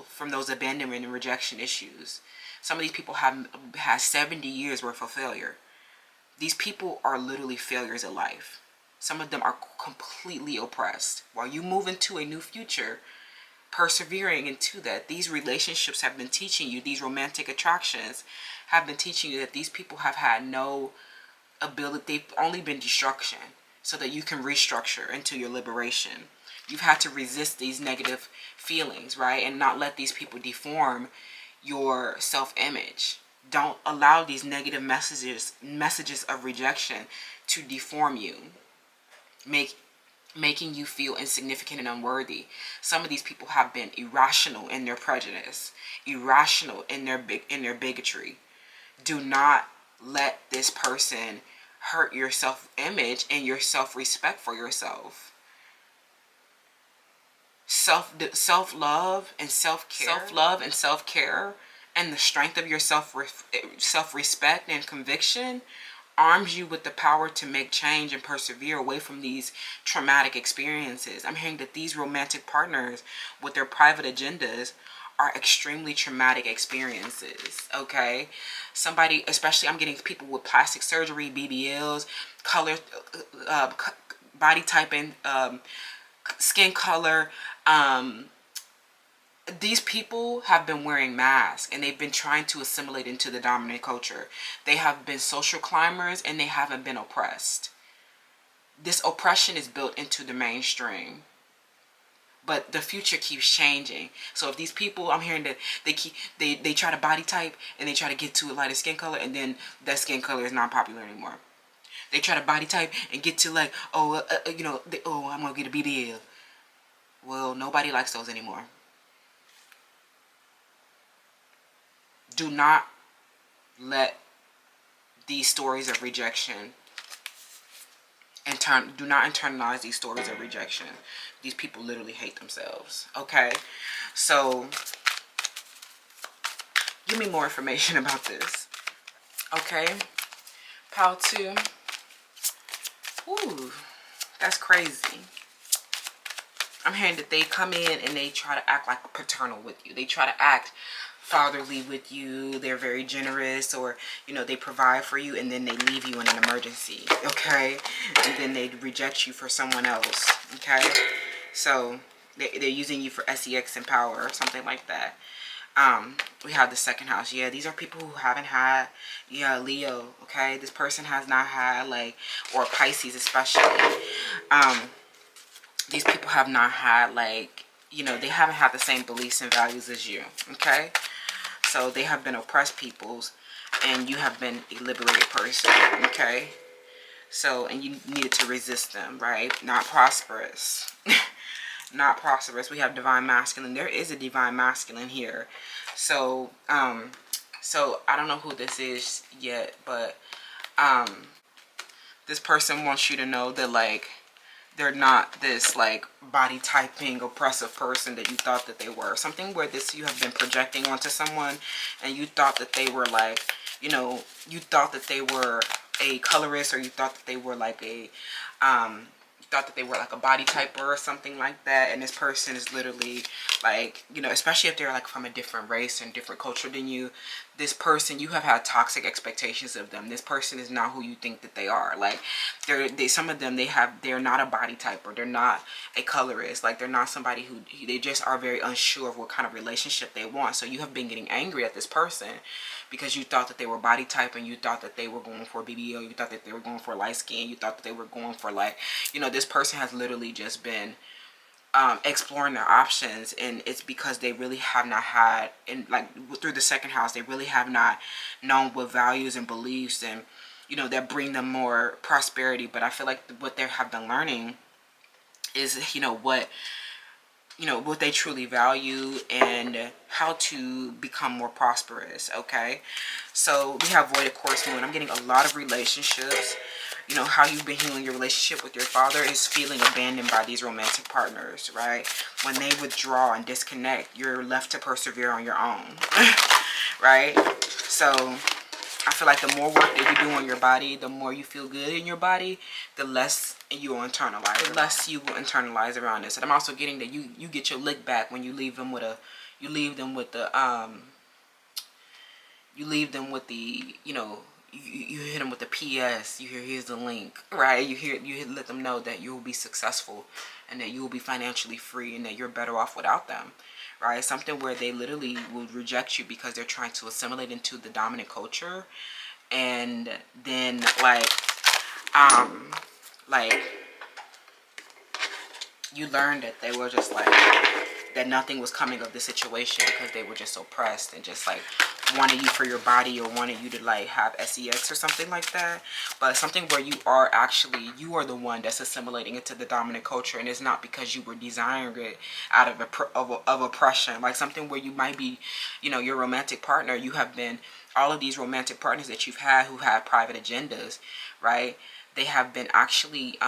from those abandonment and rejection issues. Some of these people have had 70 years worth of failure. These people are literally failures at life. Some of them are completely oppressed. While you move into a new future, persevering into that, these relationships have been teaching you, these romantic attractions have been teaching you that these people have had no ability, they've only been destruction, so that you can restructure into your liberation. You've had to resist these negative feelings, right? And not let these people deform your self-image. Don't allow these negative messages of rejection to deform you, making you feel insignificant and unworthy. Some of these people have been irrational in their prejudice, irrational in their bigotry. Do not let this person hurt your self-image and your self-respect for yourself. Self-love and self-care and the strength of your self-respect and conviction arms you with the power to make change and persevere away from these traumatic experiences. I'm hearing that these romantic partners with their private agendas are extremely traumatic experiences, okay? Somebody, especially I'm getting people with plastic surgery, BBLs, color, body typing, skin color. These people have been wearing masks and they've been trying to assimilate into the dominant culture. They have been social climbers and they haven't been oppressed. This oppression is built into the mainstream. But the future keeps changing. So if these people, I'm hearing that they try to body type and they try to get to a lighter skin color, and then that skin color is not popular anymore. They try to body type and get to like, I'm gonna get a BBL. Well, nobody likes those anymore. Do not let these stories of rejection do not internalize these stories of rejection. These people literally hate themselves. Okay, so give me more information about this. Okay, pile 2. Ooh, that's crazy. I'm hearing that they come in and they try to act like paternal with you. They try to act fatherly with you. They're very generous, or they provide for you, and then they leave you in an emergency, okay? And then they reject you for someone else, okay? So they're using you for sex and power or something like that. We have the second house. Yeah, these are people who haven't had, Leo, okay? This person has not had, or Pisces especially. These people have not had, they haven't had the same beliefs and values as you, okay? So they have been oppressed peoples, and you have been a liberated person, okay? So, and you needed to resist them, right? Not prosperous. Not prosperous. We have divine masculine. There is a divine masculine here. So, so I don't know who this is yet, but this person wants you to know that, they're not this body typing oppressive person that you thought that they were. Something where you have been projecting onto someone, and you thought that they were you thought that they were a colorist, or you thought that they were a body typer or something like that. And this person is literally especially if they're from a different race and different culture than you, this person, you have had toxic expectations of them. This person is not who you think that they are. Some of them, they're not a body typer. They're not a colorist. They're not somebody who, they just are very unsure of what kind of relationship they want. So you have been getting angry at this person because you thought that they were body type, and you thought that they were going for BBL. You thought that they were going for light skin. You thought that they were going for this person has literally just been exploring their options, and it's because they really have not had, and through the second house, they really have not known what values and beliefs and that bring them more prosperity. But I feel like what they have been learning is what they truly value and how to become more prosperous. Okay, so we have voided course moon. I'm getting a lot of relationships. How you've been healing your relationship with your father is feeling abandoned by these romantic partners, right? When they withdraw and disconnect, you're left to persevere on your own, right? So I feel like the more work that you do on your body, the more you feel good in your body, the less you will internalize. The less you will internalize around this. And I'm also getting that you get your lick back when you leave them with you leave them with the you hit them with the PS. You hear, here's the link, right? You let them know that you will be successful and that you will be financially free and that you're better off without them, right? Something where they literally will reject you because they're trying to assimilate into the dominant culture, and then you learned that they were just like, that nothing was coming of the situation because they were just so pressed and just like wanted you for your body or wanted you to like have sex or something like that. But something where you are actually, you are the one that's assimilating into the dominant culture, and it's not because you were desiring it out of oppression. Like something where you might be, you know, your romantic partner, you have been, all of these romantic partners that you've had who have private agendas, right? They have been actually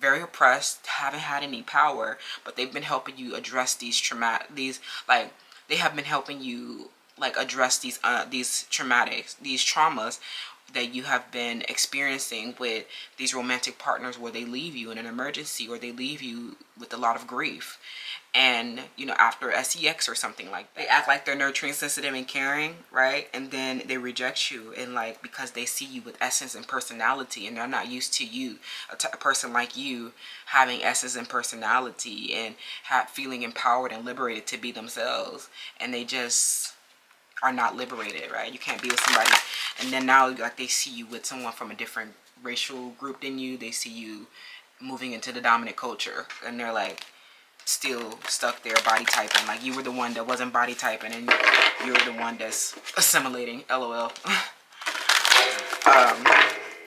very oppressed, haven't had any power, but they've been helping you address these like they have been helping you like address these traumas that you have been experiencing with these romantic partners, where they leave you in an emergency or they leave you with a lot of grief. And you know, after sex or something like that, they act like they're nurturing, sensitive, and caring, right? And then they reject you, and like, because they see you with essence and personality, and they're not used to you, a person like you, having essence and personality and feeling empowered and liberated to be themselves, and they just are not liberated, right? You can't be with somebody, and then now like they see you with someone from a different racial group than you. They see you moving into the dominant culture, and they're like still stuck there body typing. Like you were the one that wasn't body typing, and you're the one that's assimilating. LOL.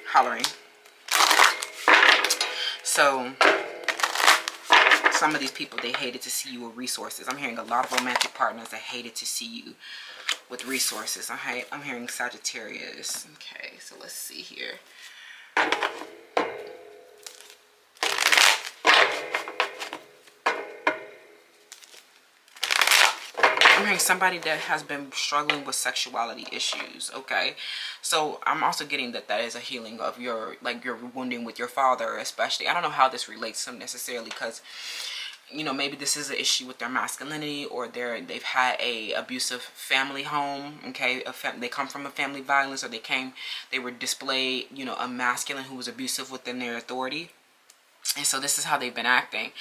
Hollering. So some of these people, they hated to see you with resources. I'm hearing a lot of romantic partners that hated to see you with resources. I'm hearing Sagittarius. Okay, so let's see here. I'm hearing somebody that has been struggling with sexuality issues. Okay, so I'm also getting that is a healing of your, like, your wounding with your father, especially. I don't know how this relates to them necessarily, because you know, maybe this is an issue with their masculinity, or they've had a abusive family home. Okay, they come from a family violence, or they were displayed, you know, a masculine who was abusive within their authority. And so this is how they've been acting.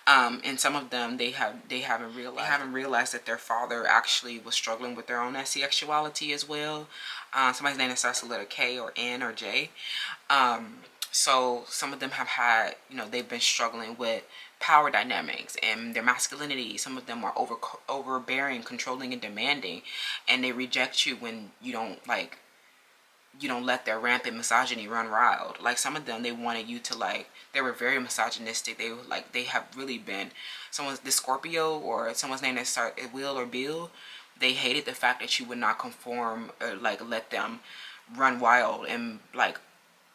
And some of them, they haven't realized that their father actually was struggling with their own sexuality as well. Somebody's name that starts with the letter K or N or J. So some of them have had, you know, they've been struggling with power dynamics and their masculinity. Some of them are overbearing, controlling, and demanding, and they reject you when you don't let their rampant misogyny run wild. Like some of them, they wanted you to, like, they were very misogynistic. They have really been, this Scorpio or someone's name that start Will or Bill, they hated the fact that you would not conform or like let them run wild and like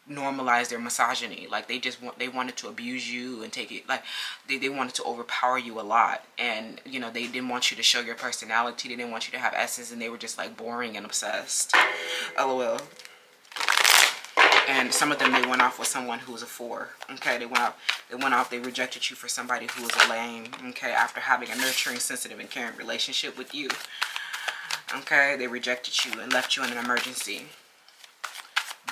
normalize their misogyny. Like they wanted to abuse you and take it, like they wanted to overpower you a lot. And you know, they didn't want you to show your personality. They didn't want you to have essence, and they were just like boring and obsessed. LOL. And some of them, they went off with someone who was a 4. Okay, they went off, they rejected you for somebody who was a lame. Okay, after having a nurturing, sensitive, and caring relationship with you. Okay, they rejected you and left you in an emergency.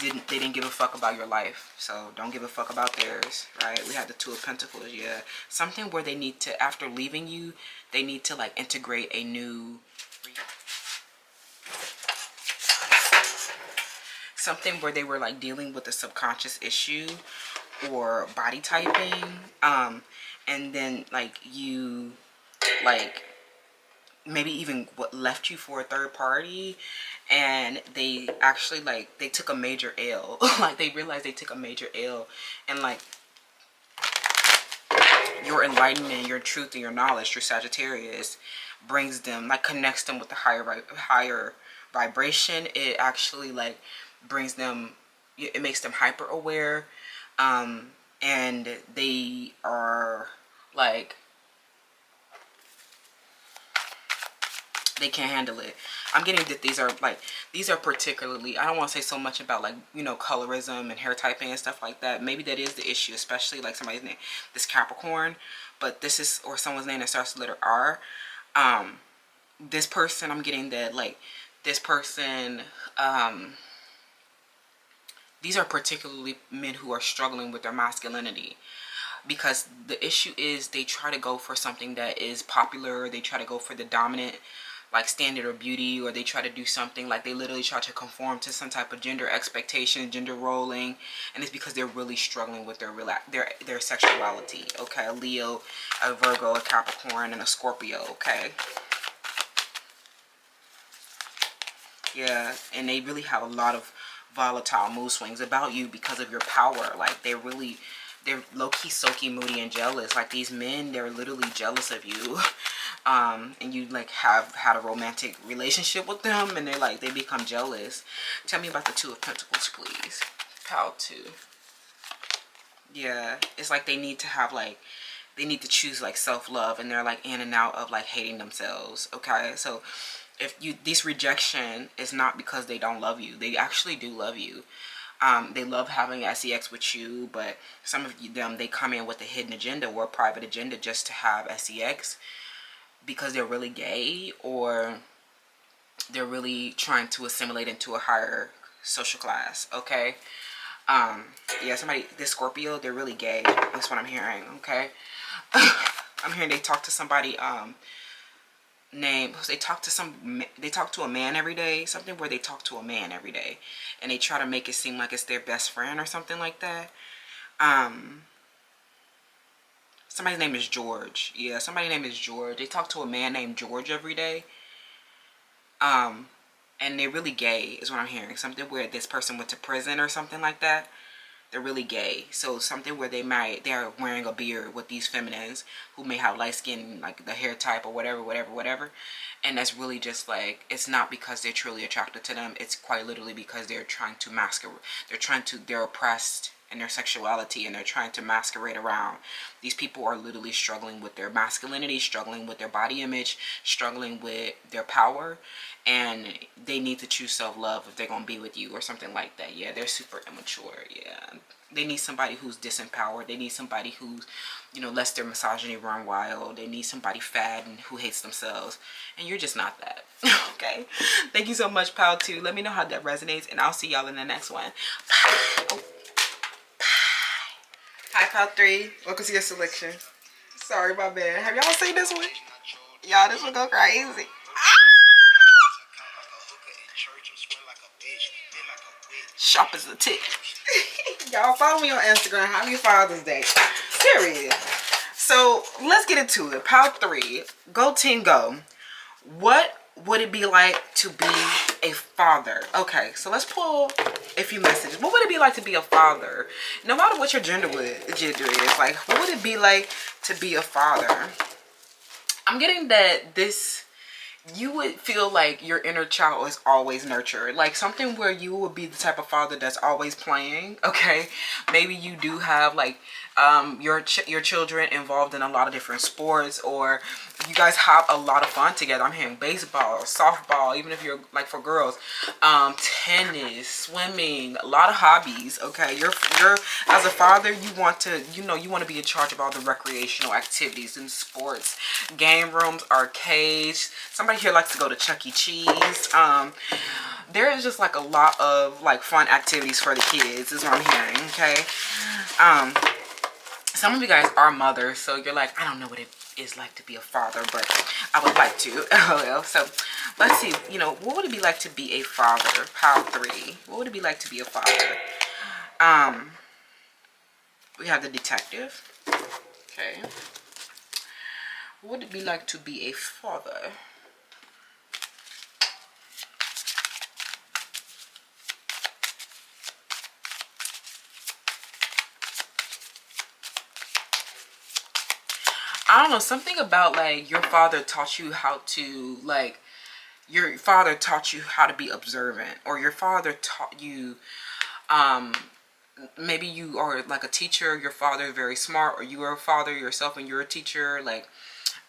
They didn't give a fuck about your life, so don't give a fuck about theirs, right? We had the 2 of Pentacles. Yeah, something where they need to, after leaving you, they need to like integrate a new, something where they were like dealing with a subconscious issue or body typing, and then like you, like maybe even what left you for a third party, and they actually like they took a major L. Like they realized they took a major L, and like your enlightenment, your truth, and your knowledge through Sagittarius brings them, like connects them with the higher vibration. It actually like brings them, it makes them hyper aware, and they are like, they can't handle it. I'm getting that these are particularly, I don't want to say so much about like, you know, colorism and hair typing and stuff like that. Maybe that is the issue, especially like somebody's name, this Capricorn, but this is, or someone's name that starts with the letter R. This person, I'm getting that like this person, these are particularly men who are struggling with their masculinity, because the issue is they try to go for something that is popular. They try to go for the dominant, like standard of beauty, or they try to do something like they literally try to conform to some type of gender expectation, gender rolling, and it's because they're really struggling with their sexuality. Okay, a Leo, a Virgo, a Capricorn, and a Scorpio. Okay. Yeah, and they really have a lot of volatile mood swings about you because of your power. Like they're low-key, soaky, moody, and jealous. Like these men, they're literally jealous of you. And you like have had a romantic relationship with them, and they become jealous. Tell me about the Two of Pentacles, please. Pile 2. Yeah, it's like they need to have they need to choose like self-love, and they're like in and out of like hating themselves. Okay, so if this rejection is not because they don't love you, they actually do love you. They love having sex with you, but some of them, they come in with a hidden agenda or a private agenda just to have sex because they're really gay, or they're really trying to assimilate into a higher social class. Okay. Yeah, this Scorpio, they're really gay. That's what I'm hearing. Okay. I'm hearing they talk to somebody they talk to a man every day, something where they talk to a man every day, and they try to make it seem like it's their best friend or something like that. Somebody's name is George. Yeah, somebody's name is George. They talk to a man named George every day. And they're really gay is what I'm hearing. Something where this person went to prison or something like that. They're really gay. So something where they're wearing a beard with these feminines who may have light skin, like the hair type or whatever. And that's really just like, it's not because they're truly attracted to them. It's quite literally because they're trying to masquerade. They're oppressed in their sexuality, and they're trying to masquerade around. These people are literally struggling with their masculinity, struggling with their body image, struggling with their power, and they need to choose self-love if they're gonna be with you or something like that. Yeah, they're super immature. Yeah, they need somebody who's disempowered. They need somebody who's, lets their misogyny run wild. They need somebody fat and who hates themselves, and you're just not that. Okay, thank you so much, Pal 2. Let me know how that resonates, and I'll see y'all in the next one. Bye. Oh. Hi, Pal 3. Welcome to your selection. Sorry, my bad. Have y'all seen this one? Y'all, this one go crazy. Sharp as a tick. Y'all follow me on Instagram. Happy Father's Day. Period. So let's get into it. Pile 3. Go team go. What would it be like to be a father? Okay, so let's pull a few messages. What would it be like to be a father? No matter what your gender is, like, what would it be like to be a father? I'm getting that you would feel like your inner child is always nurtured, like something where you would be the type of father that's always playing. Okay, maybe you do have like your children involved in a lot of different sports, or you guys have a lot of fun together. I'm hearing baseball, softball, even if you're like for girls, tennis, swimming, a lot of hobbies. Okay, you're as a father, you want to be in charge of all the recreational activities and sports, game rooms, arcades. Somebody here likes to go to Chuck E. Cheese. There is just like a lot of like fun activities for the kids is what I'm hearing. Okay. Some of you guys are mothers, so you're like, I don't know what it is like to be a father, but I would like to. Well, so let's see, what would it be like to be a father? Pile 3. What would it be like to be a father? We have the detective. Okay. What would it be like to be a father? I don't know, something about like your father taught you how to be observant, or your father taught you, maybe you are like a teacher, your father is very smart, or you are a father yourself and you're a teacher, like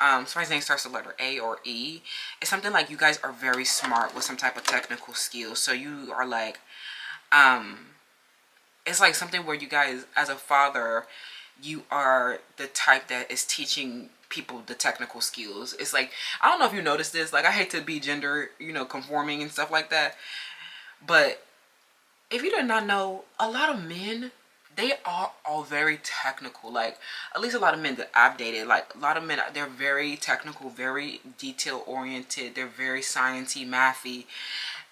somebody's name starts with the letter A or E. It's something like you guys are very smart with some type of technical skill, so you are like, it's like something where you guys as a father, you are the type that is teaching people the technical skills. It's like, I don't know if you noticed this, like I hate to be gender, conforming and stuff like that, but if you did not know, a lot of men they are all very technical. Like, at least a lot of men that I've dated, like a lot of men, they're very technical, very detail oriented, they're very sciencey, mathy,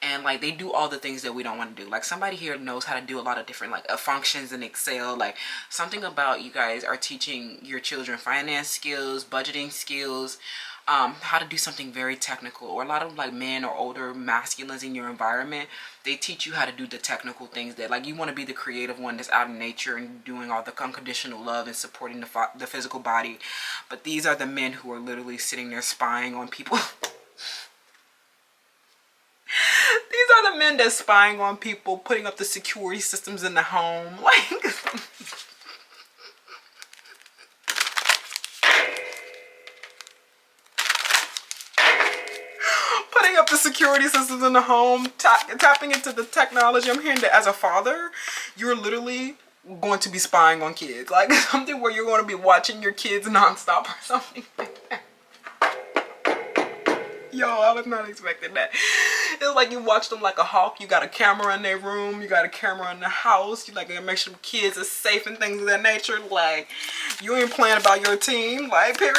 and like they do all the things that we don't want to do. Like, somebody here knows how to do a lot of different like functions in Excel. Like, something about you guys are teaching your children finance skills, budgeting skills, how to do something very technical. Or a lot of like men or older masculines in your environment, they teach you how to do the technical things that, like, you want to be the creative one that's out in nature and doing all the unconditional love and supporting the physical body. But these are the men who are literally sitting there spying on people. These are the men that's spying on people, putting up the security systems in the home. Like, putting up the security systems in the home, tapping into the technology. I'm hearing that as a father, you're literally going to be spying on kids. Like, something where you're going to be watching your kids nonstop or something like that. Yo, I was not expecting that. It's like you watch them like a hawk. You got a camera in their room. You got a camera in the house. You like to make sure kids are safe and things of that nature. Like, you ain't playing about your team. Like, period.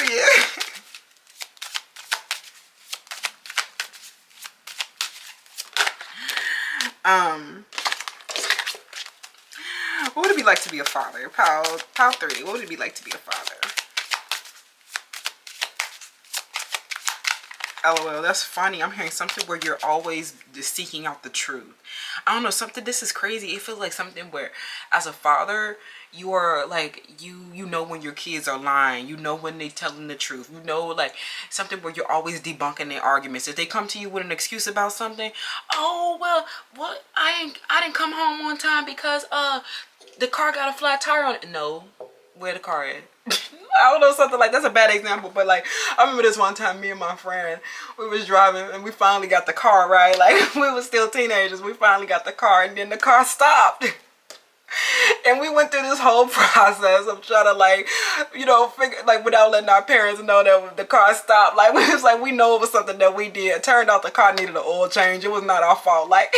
What would it be like to be a father? Pile 3. What would it be like to be a father? LOL, that's funny. I'm hearing something where you're always seeking out the truth. I don't know, something, this is crazy. It feels like something where as a father, you are like, you know when your kids are lying. You know when they telling the truth. You know, like, something where you're always debunking their arguments. If they come to you with an excuse about something, oh, well, what, I didn't come home on time because the car got a flat tire on it. No, where the car is. I don't know, something like, that's a bad example, but like, I remember this one time, me and my friend, we was driving and we finally got the car, right? Like, we were still teenagers. We finally got the car, and then the car stopped. And we went through this whole process of trying to, like, you know, figure, like, without letting our parents know that the car stopped. Like, it was like, we know it was something that we did. It turned out the car needed an oil change. It was not our fault. Like,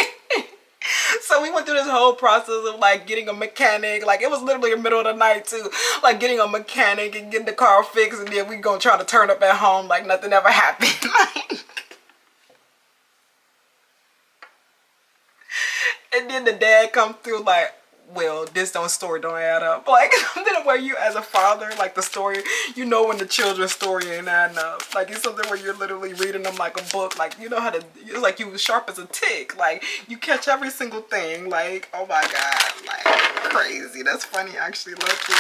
so we went through this whole process of like getting a mechanic. Like, it was literally the middle of the night too. Like, getting a mechanic and getting the car fixed, and then we gonna try to turn up at home like nothing ever happened. And then the dad come through like, well, this story don't add up. Like, something where you as a father, like, the story, you know when the children's story ain't adding up. Like, it's something where you're literally reading them like a book. Like, you know how to, it's like you sharp as a tick. Like, you catch every single thing. Like, oh my God, like, crazy. That's funny, actually. Lucky.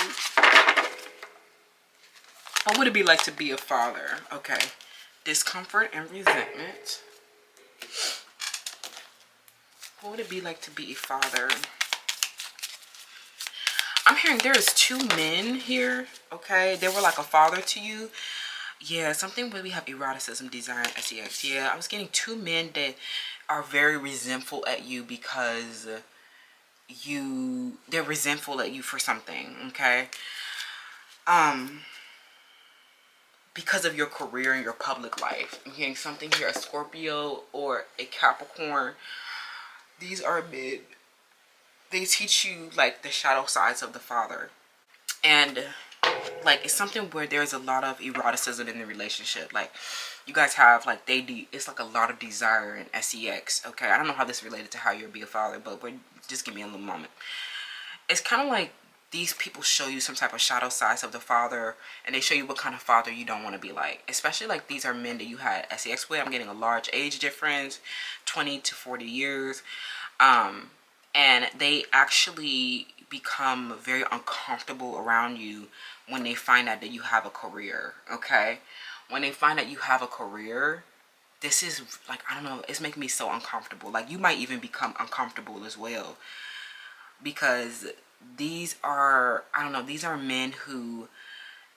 What would it be like to be a father? Okay. Discomfort and resentment. What would it be like to be a father? I'm hearing there is 2 men here, okay? They were like a father to you. Yeah, something where we have eroticism, desire, and sex. Yeah, I was getting 2 men that are very resentful at you because they're resentful at you for something, okay? Because of your career and your public life. I'm hearing something here, a Scorpio or a Capricorn. These are mid. They teach you like the shadow sides of the father, and like, it's something where there's a lot of eroticism in the relationship. Like, you guys have like, it's like a lot of desire and sex. Okay, I don't know how this related to how you'll be a father, but just give me a little moment. It's kind of like these people show you some type of shadow sides of the father, and they show you what kind of father you don't want to be like. Especially like, these are men that you had sex with. I'm getting a large age difference, 20 to 40 years. And they actually become very uncomfortable around you when they find out that you have a career, okay? When they find out you have a career, this is like, I don't know, it's making me so uncomfortable. Like, you might even become uncomfortable as well. Because these are, I don't know, these are men who,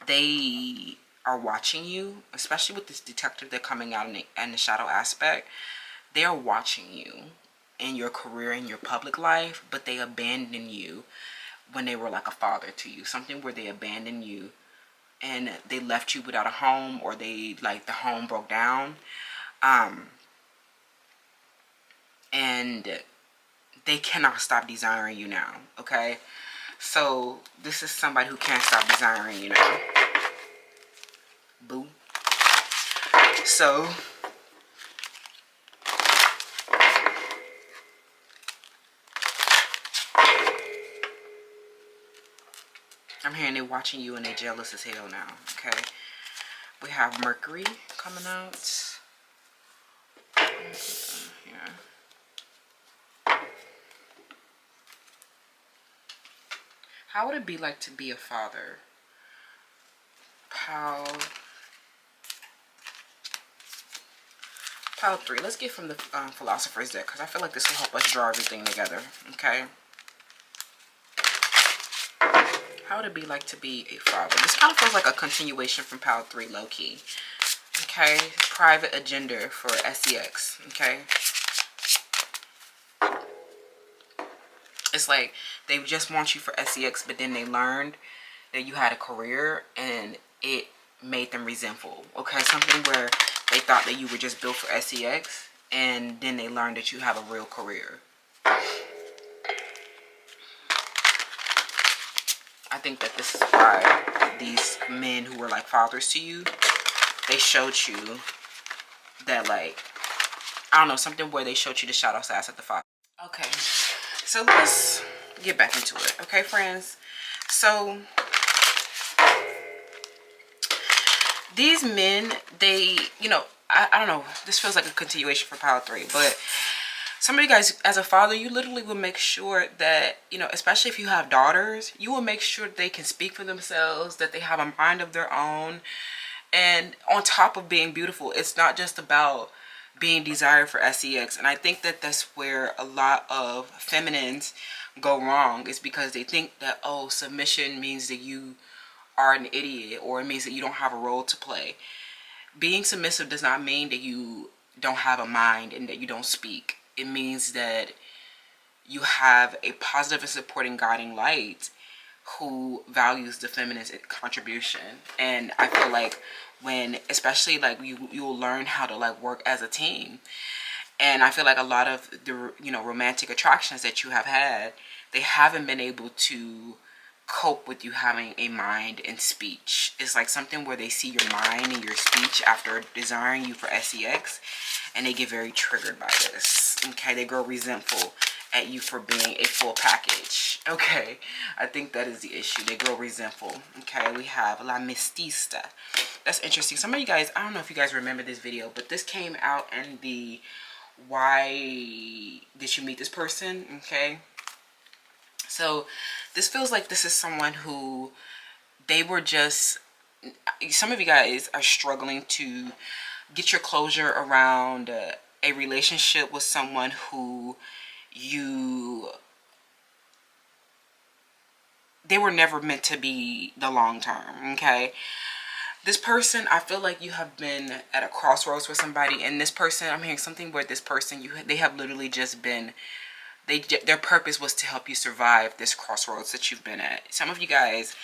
they are watching you, especially with this detective that's coming out in the shadow aspect. They are watching you in your career, in your public life, but they abandoned you when they were like a father to you. Something where they abandoned you and they left you without a home, or they, like, the home broke down. And they cannot stop desiring you now, okay? So this is somebody who can't stop desiring, you know. Boo. So I'm hearing they're watching you and they're jealous as hell now. Okay. We have Mercury coming out. Yeah. How would it be like to be a father? Pile 3. Let's get from the Philosopher's deck, because I feel like this will help us draw everything together. Okay. How would it be like to be a father? This kind of feels like a continuation from Pile 3, low-key. Okay. Private agenda for SEX. Okay. It's like they just want you for SEX, but then they learned that you had a career and it made them resentful. Okay. Something where they thought that you were just built for SEX, and then they learned that you have a real career. I think that this is why these men who were like fathers to you, they showed you that, like, I don't know, something where they showed you the shadow ass at the father. Okay, so let's get back into it. Okay, friends. So these men, they, you know, I don't know, this feels like a continuation for Pile 3, but some of you guys, as a father, you literally will make sure that, you know, especially if you have daughters, you will make sure they can speak for themselves, that they have a mind of their own. And on top of being beautiful, it's not just about being desired for SEX. And I think that that's where a lot of feminines go wrong, is because they think that, oh, submission means that you are an idiot, or it means that you don't have a role to play. Being submissive does not mean that you don't have a mind and that you don't speak. It means that you have a positive and supporting guiding light who values the feminine contribution. And I feel like when, especially like you'll learn how to like work as a team. And I feel like a lot of the, you know, romantic attractions that you have had, they haven't been able to cope with you having a mind and speech. It's like something where they see your mind and your speech after desiring you for SEX, and they get very triggered by this. Okay, they grow resentful at you for being a full package. Okay, I think that is the issue. They grow resentful. Okay, we have La Mestiza. That's interesting. Some of you guys, I don't know if you guys remember this video, but this came out in the why did you meet this person? Okay, so this feels like this is someone who they were just, some of you guys are struggling to get your closure around a relationship with someone who they were never meant to be the long term. Okay, this person, I feel like you have been at a crossroads with somebody, and this person, I'm hearing something where this person, they have literally just been, their purpose was to help you survive this crossroads that you've been at. Some of you guys,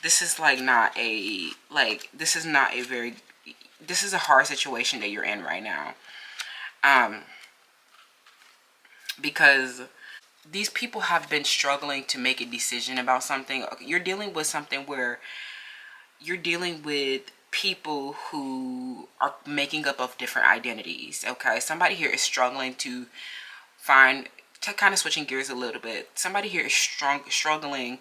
this is like not a, like, this is not a very, this is a hard situation that you're in right now. Because these people have been struggling to make a decision about something. You're dealing with something where you're dealing with people who are making up of different identities. Okay, somebody here is struggling to find, kind of switching gears a little bit, somebody here is struggling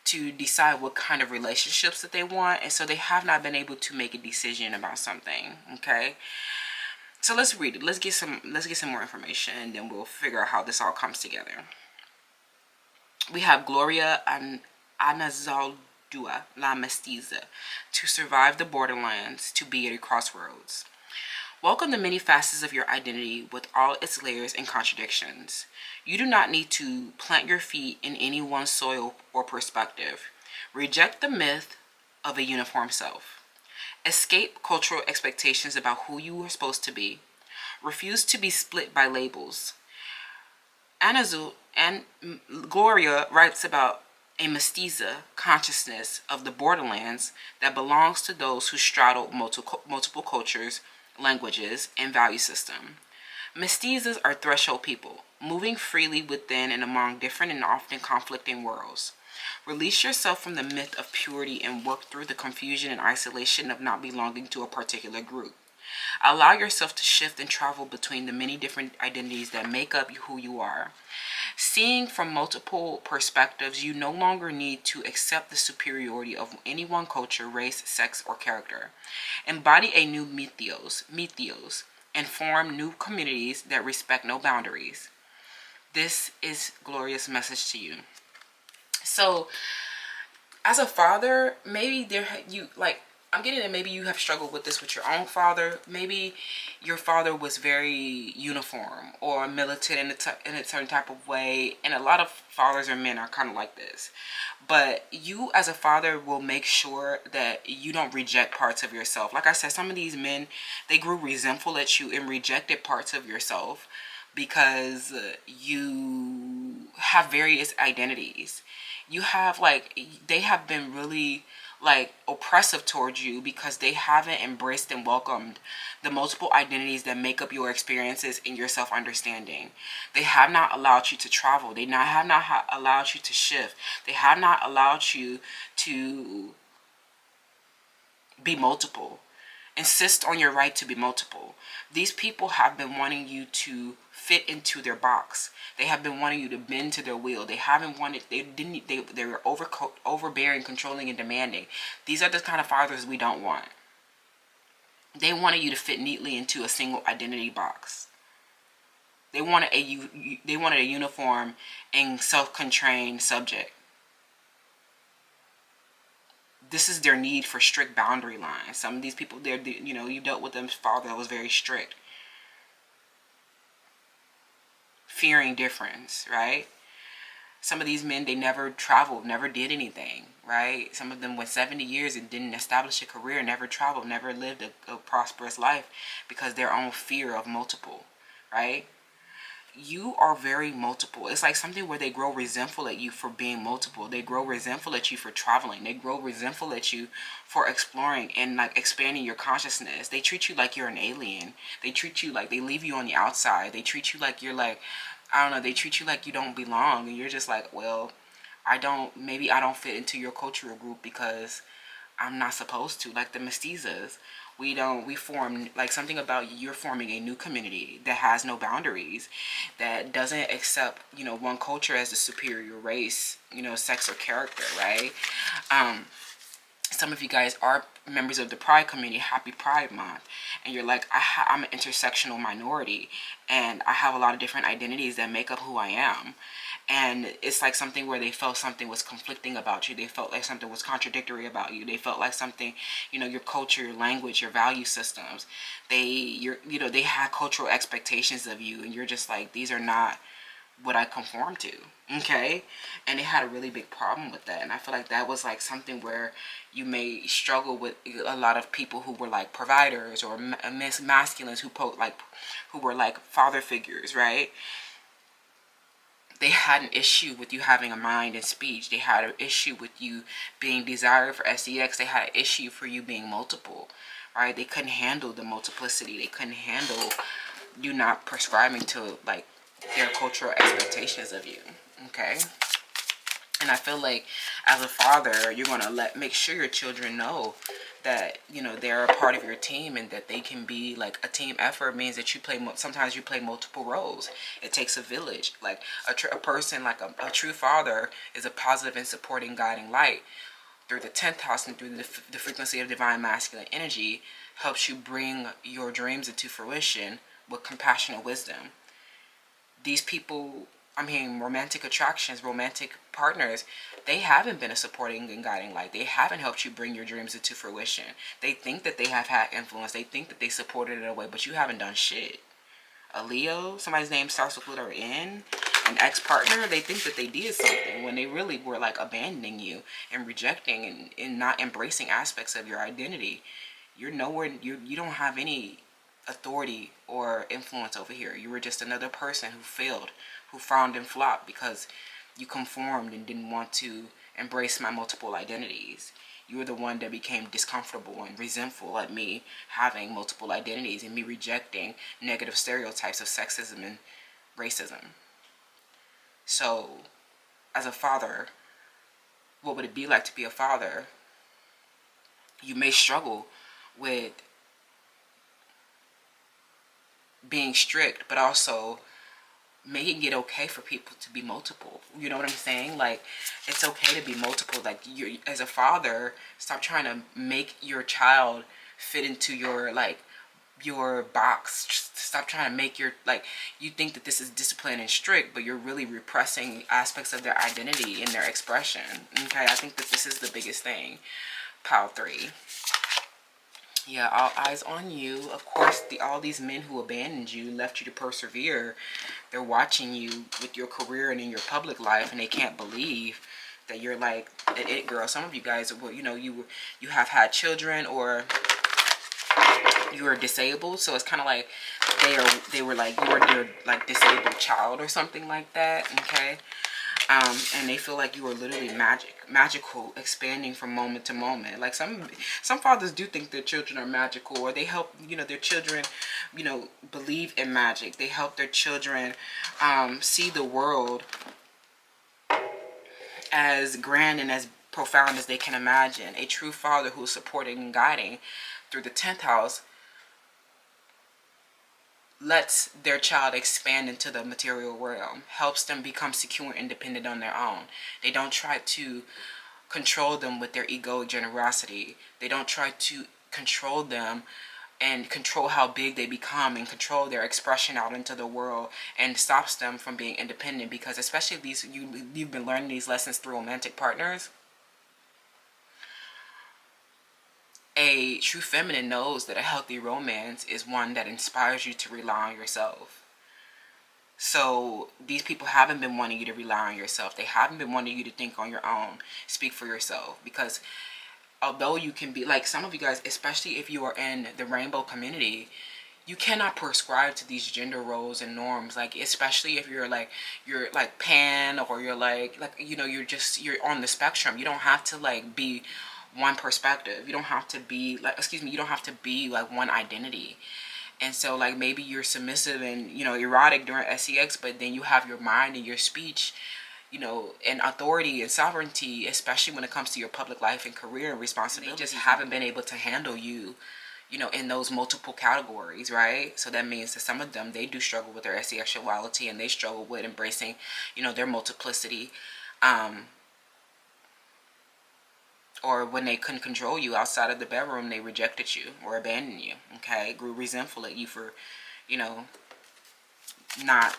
to decide what kind of relationships that they want, and so they have not been able to make a decision about something. Okay, so let's read it. Let's get some more information, and then we'll figure out how this all comes together. We have Gloria and Anazaldua La Mestiza. To survive the borderlands, to be at a crossroads. Welcome the many facets of your identity with all its layers and contradictions. You do not need to plant your feet in any one soil or perspective. Reject the myth of a uniform self. Escape cultural expectations about who you are supposed to be. Refuse to be split by labels. Anazul and Gloria writes about a mestiza consciousness of the borderlands that belongs to those who straddle multiple cultures, languages, and value system. Mestizas are threshold people, moving freely within and among different and often conflicting worlds. Release yourself from the myth of purity and work through the confusion and isolation of not belonging to a particular group. Allow yourself to shift and travel between the many different identities that make up who you are. Seeing from multiple perspectives, you no longer need to accept the superiority of any one culture, race, sex, or character. Embody a new mythos, and form new communities that respect no boundaries. This is Gloria's message to you. So, as a father, maybe I'm getting that maybe you have struggled with this with your own father. Maybe your father was very uniform or militant in a certain type of way. And a lot of fathers or men are kind of like this. But you as a father will make sure that you don't reject parts of yourself. Like I said, some of these men, they grew resentful at you and rejected parts of yourself because you have various identities. You have they have been really oppressive towards you because they haven't embraced and welcomed the multiple identities that make up your experiences and your self-understanding. They have not allowed you to travel. They have not allowed you to shift. They have not allowed you to be multiple. Insist on your right to be multiple. These people have been wanting you to fit into their box. They have been wanting you to bend to their will. They were overbearing, controlling, and demanding. These are the kind of fathers we don't want. They wanted you to fit neatly into a single identity box. They wanted a uniform and self-constrained subject. This is their need for strict boundary lines. Some of these people, you dealt with them father that was very strict. Fearing difference, right? Some of these men, they never traveled, never did anything, right? Some of them went 70 years and didn't establish a career, never traveled, never lived a prosperous life because their own fear of multiple, right? You are very multiple. It's like something where they grow resentful at you for being multiple. They grow resentful at you for traveling. They grow resentful at you for exploring and expanding your consciousness. They treat you like you're an alien. They treat you like they leave you on the outside. They treat you like you're they treat you like you don't belong. And you're just like, well, maybe I don't fit into your cultural group because I'm not supposed to. Like the mestizas. We form something about you're forming a new community that has no boundaries, that doesn't accept, one culture as the superior race, sex or character, right? Some of you guys are members of the Pride community. Happy Pride Month. And you're like, I'm an intersectional minority and I have a lot of different identities that make up who I am. And it's like something where they felt something was conflicting about you. They felt like something was contradictory about you. They felt like something, your culture, your language, your value systems. They had cultural expectations of you, and you're just like, these are not what I conform to. Okay? And they had a really big problem with that. And I feel like that was something where you may struggle with a lot of people who were providers or masculines who were father figures, right? They had an issue with you having a mind and speech. They had an issue with you being desired for sex. They had an issue for you being multiple, right? They couldn't handle the multiplicity. They couldn't handle you not prescribing to their cultural expectations of you, okay? And I feel like as a father, you're gonna make sure your children know that they're a part of your team and that they can be a team effort. Means that sometimes you play multiple roles. It takes a village. A person a true father is a positive and supporting guiding light through the 10th house and through the frequency of divine masculine energy, helps you bring your dreams into fruition with compassion and wisdom. These people, romantic attractions, romantic partners, they haven't been a supporting and guiding light. They haven't helped you bring your dreams into fruition. They think that they have had influence. They think that they supported it away, but you haven't done shit. A Leo, somebody's name starts with letter N, an ex-partner, they think that they did something when they really were abandoning you and rejecting and not embracing aspects of your identity. You're nowhere, you don't have any authority or influence over here. You were just another person who failed, who frowned and flopped because you conformed and didn't want to embrace my multiple identities. You were the one that became discomfortable and resentful at me having multiple identities and me rejecting negative stereotypes of sexism and racism. So, as a father, what would it be like to be a father, you may struggle with being strict, but also making it okay for people to be multiple. You know what I'm saying? Like, it's okay to be multiple. Like, you as a father, stop trying to make your child fit into your, like, your box. Just stop trying to make your, like, you think that this is disciplined and strict, but you're really repressing aspects of their identity and their expression. Okay, I think that this is the biggest thing. Pile 3. Yeah, all eyes on you. Of course, all these men who abandoned you, left you to persevere, they're watching you with your career and in your public life, and they can't believe that you're like an it girl. Some of you guys, well, you know, you have had children, or you are disabled, so it's kind of like they were like, you were their like disabled child or something like that. Okay. And they feel like you are literally magical, expanding from moment to moment. Like some fathers do think their children are magical, or they help, you know, their children, you know, believe in magic. They help their children see the world as grand and as profound as they can imagine. A true father who is supporting and guiding through the 10th house lets their child expand into the material realm, helps them become secure and independent on their own. They don't try to control them with their egoic generosity. They don't try to control them and control how big they become and control their expression out into the world, and stops them from being independent. Because especially these, you've been learning these lessons through romantic partners. A true feminine knows that a healthy romance is one that inspires you to rely on yourself. So these people haven't been wanting you to rely on yourself. They haven't been wanting you to think on your own, speak for yourself. Because although you can be, like some of you guys, especially if you are in the rainbow community, you cannot prescribe to these gender roles and norms. Like, especially if you're like pan, or you're like you know, you're on the spectrum. You don't have to like be one perspective. You don't have to be like, you don't have to be like one identity. And so like maybe you're submissive and, you know, erotic during sex, but then you have your mind and your speech, you know, and authority and sovereignty, especially when it comes to your public life and career and responsibility. They just haven't been able to handle you, you know, in those multiple categories, right? So that means that some of them, they do struggle with their asexuality, and they struggle with embracing, you know, their multiplicity. Or when they couldn't control you outside of the bedroom, they rejected you or abandoned you, okay? Grew resentful at you for, you know, not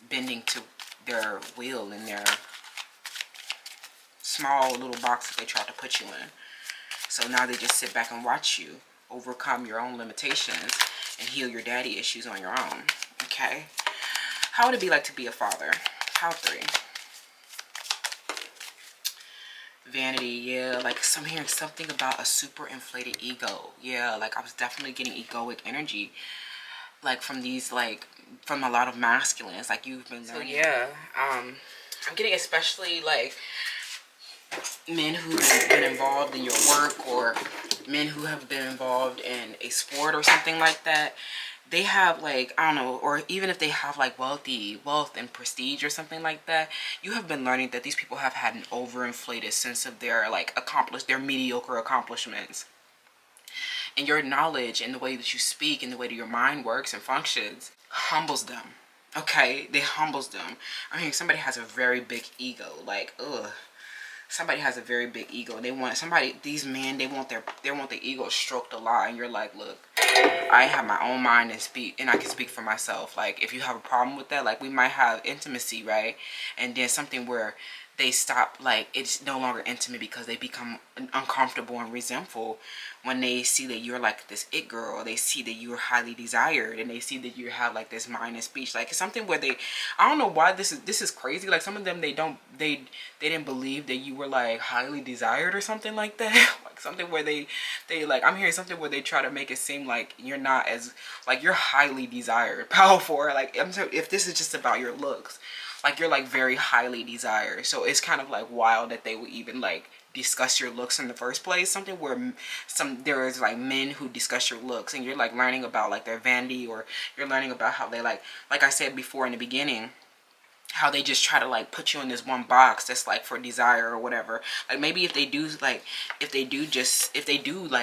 bending to their will in their small little box that they tried to put you in. So now they just sit back and watch you overcome your own limitations and heal your daddy issues on your own, okay? How would it be like to be a father? How 3? Vanity, yeah, like I'm hearing something about a super inflated ego. Yeah, like I was definitely getting egoic energy, like from these, like from a lot of masculines, like you've been learning. So yeah, I'm getting especially like men who have been involved in your work, or men who have been involved in a sport or something like that. They have like, I don't know, or even if they have like wealth and prestige or something like that, you have been learning that these people have had an overinflated sense of their like their mediocre accomplishments. And your knowledge and the way that you speak and the way that your mind works and functions humbles them. Okay, they humbles them. I mean, somebody has a very big ego, like, ugh. Somebody has a very big ego. They want these men, they want their ego stroked a lot. And you're like, look, I have my own mind and I can speak for myself. Like, if you have a problem with that, like we might have intimacy, right? And then something where they stop, like it's no longer intimate because they become uncomfortable and resentful when they see that you're like this it girl. They see that you're highly desired, and they see that you have like this mind and speech. Like it's something where I don't know why this is crazy. Like some of them, they didn't believe that you were like highly desired or something like that. Like something where they like, I'm hearing something where they try to make it seem like you're not as, like you're highly desired, powerful. Like I'm sorry, if this is just about your looks, like you're like very highly desired. So it's kind of like wild that they would even like discuss your looks in the first place. Something where there is like men who discuss your looks, and you're like learning about like their vanity, or you're learning about how they like I said before in the beginning, how they just try to like put you in this one box that's like for desire or whatever. Like maybe if they do like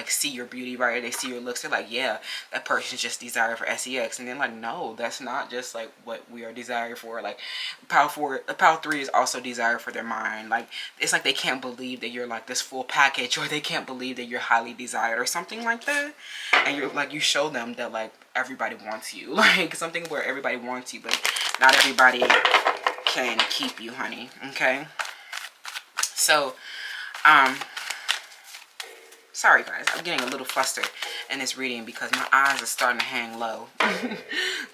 see your beauty, right, or they see your looks, they're like, yeah, that person's just desire for sex. And then like, no, that's not just like what we are desire for. Like power 3 is also desire for their mind. Like it's like they can't believe that you're like this full package, or they can't believe that you're highly desired or something like that. And you're like, you show them that like everybody wants you, like something where everybody wants you, but not everybody can keep you, honey. Okay, so sorry guys, I'm getting a little flustered in this reading because my eyes are starting to hang low.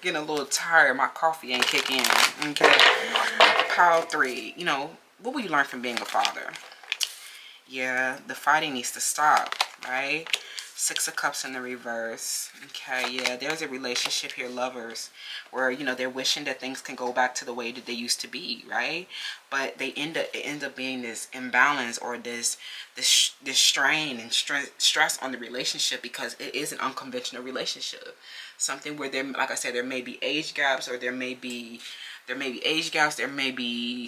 Getting a little tired, my coffee ain't kicking in. Okay, pile 3, you know, what will you learn from being a father? Yeah, the fighting needs to stop, right? 6 of Cups in the reverse. Okay, yeah, there's a relationship here, lovers, where, you know, they're wishing that things can go back to the way that they used to be, right? But it ends up being this imbalance, or this strain and stress on the relationship, because it is an unconventional relationship. Something where there, like I said, there may be age gaps, or there may be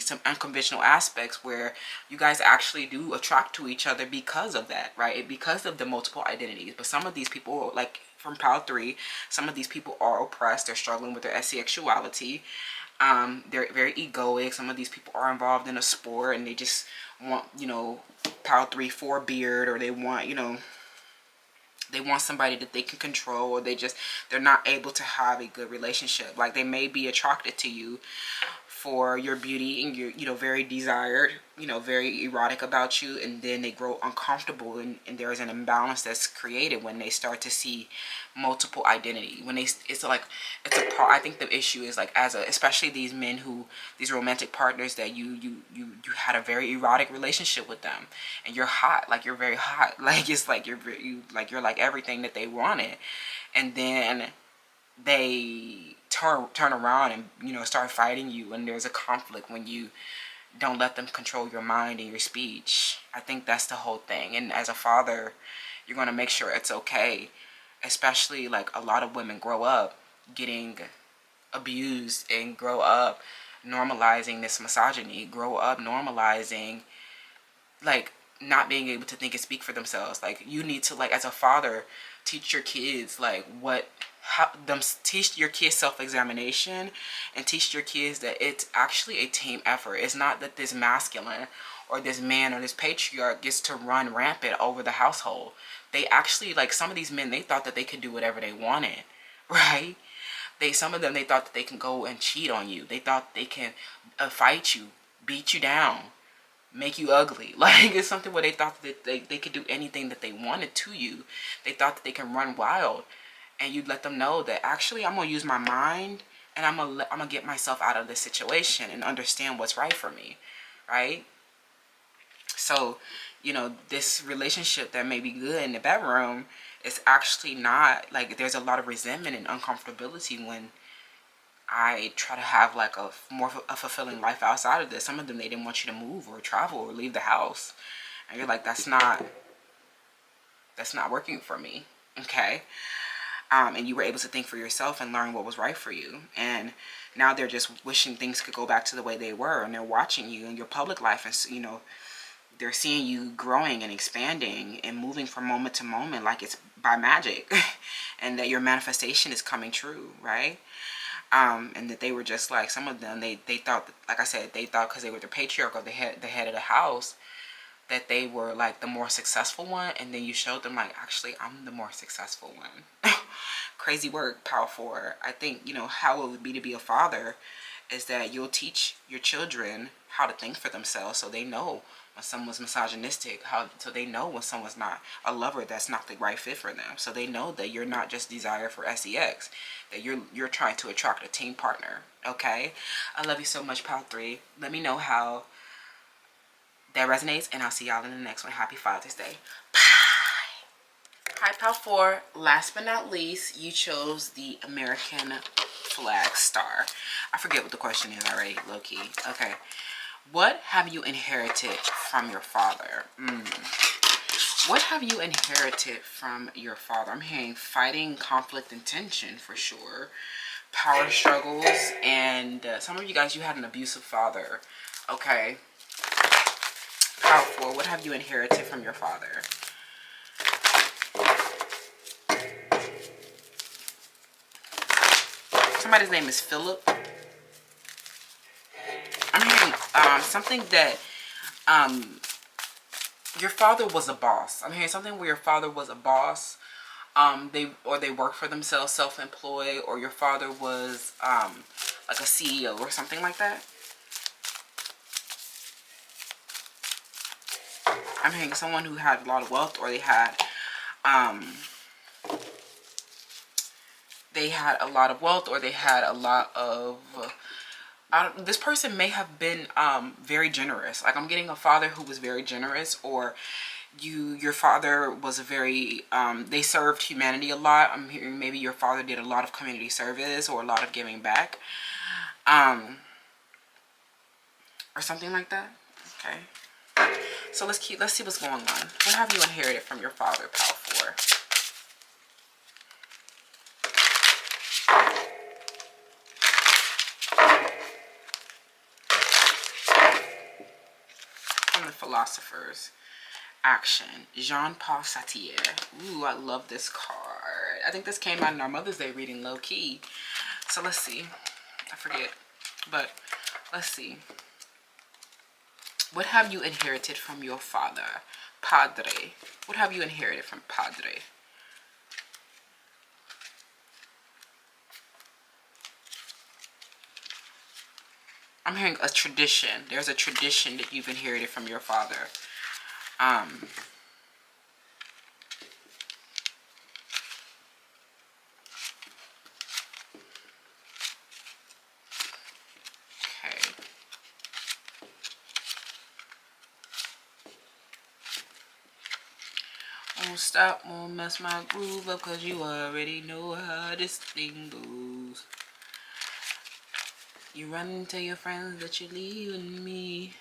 some unconventional aspects where you guys actually do attract to each other because of that, right? Because of the multiple identities. But some of these people, like from pile 3, some of these people are oppressed. They're struggling with their sexuality. They're very egoic. Some of these people are involved in a sport and they just want, you know, pile 3 for a beard, or they want, you know, they want somebody that they can control, or they're not able to have a good relationship. Like they may be attracted to you for your beauty and you're, you know, very desired, you know, very erotic about you, and then they grow uncomfortable, and there is an imbalance that's created when they start to see multiple identity. When I think the issue is like, especially these men these romantic partners that you had a very erotic relationship with them, and you're hot, like you're very hot, like it's like you're like everything that they wanted, and then they turn around and, you know, start fighting you, and there's a conflict when you don't let them control your mind and your speech. I think that's the whole thing. And as a father, you're going to make sure it's okay. Especially like a lot of women grow up getting abused and grow up normalizing this misogyny, grow up normalizing like not being able to think and speak for themselves. Like you need to, like as a father, teach your kids like teach your kids self-examination, and teach your kids that it's actually a team effort. It's not that this masculine or this man or this patriarch gets to run rampant over the household. They actually, like some of these men, they thought that they could do whatever they wanted, right? Some of them, they thought that they can go and cheat on you. They thought they can fight you, beat you down, make you ugly. Like it's something where they thought that they could do anything that they wanted to you. They thought that they can run wild. And you let them know that actually I'm going to use my mind, and I'm going to get myself out of this situation and understand what's right for me, right? So, you know, this relationship that may be good in the bedroom is actually not, like there's a lot of resentment and uncomfortability when I try to have like a more fulfilling life outside of this. Some of them, they didn't want you to move or travel or leave the house. And you're like, that's not working for me, okay? And you were able to think for yourself and learn what was right for you. And now they're just wishing things could go back to the way they were. And they're watching you in your public life. And, you know, they're seeing you growing and expanding and moving from moment to moment like it's by magic. And that your manifestation is coming true, right? And that they were just like, some of them, they thought, like I said, they thought because they were the patriarch or the head of the house, that they were like the more successful one. And then you showed them like, actually, I'm the more successful one. Crazy work, power 4. I think, you know, how it would be to be a father is that you'll teach your children how to think for themselves, so they know when someone's misogynistic, so they know when someone's not a lover, that's not the right fit for them. So they know that you're not just desire for sex, that you're trying to attract a team partner. Okay, I love you so much, pile 3. Let me know how that resonates, and I'll see y'all in the next one. Happy Father's Day. Bye. Hi, pile 4. Last but not least, you chose the American flag star. I forget what the question is already, low-key. Okay. What have you inherited from your father? What have you inherited from your father? I'm hearing fighting, conflict, and tension for sure. power struggles, and some of you guys, you had an abusive father. Okay. Power 4. What have you inherited from your father? Somebody's name is Philip. I'm hearing something that your father was a boss. I'm hearing something where your father was a boss. They worked for themselves, self-employed, or your father was like a CEO or something like that. I'm hearing someone who had a lot of wealth, or they had a lot of wealth, or they had a lot of this person may have been very generous. Like, I'm getting a father who was very generous, or your father was a very they served humanity a lot. I'm hearing maybe your father did a lot of community service or a lot of giving back, or something like that. Okay, so let's see what's going on. What have you inherited from your father, Power 4? From the Philosophers. Action. Jean-Paul Sartre. Ooh, I love this card. I think this came out in our Mother's Day reading, low key. So let's see. I forget. But let's see. What have you inherited from your father? Padre. What have you inherited from Padre? I'm hearing a tradition. There's a tradition that you've inherited from your father. Okay. Won't stop, won't mess my groove up, cause you already know how this thing goes. You run and tell your friends that you're leaving me.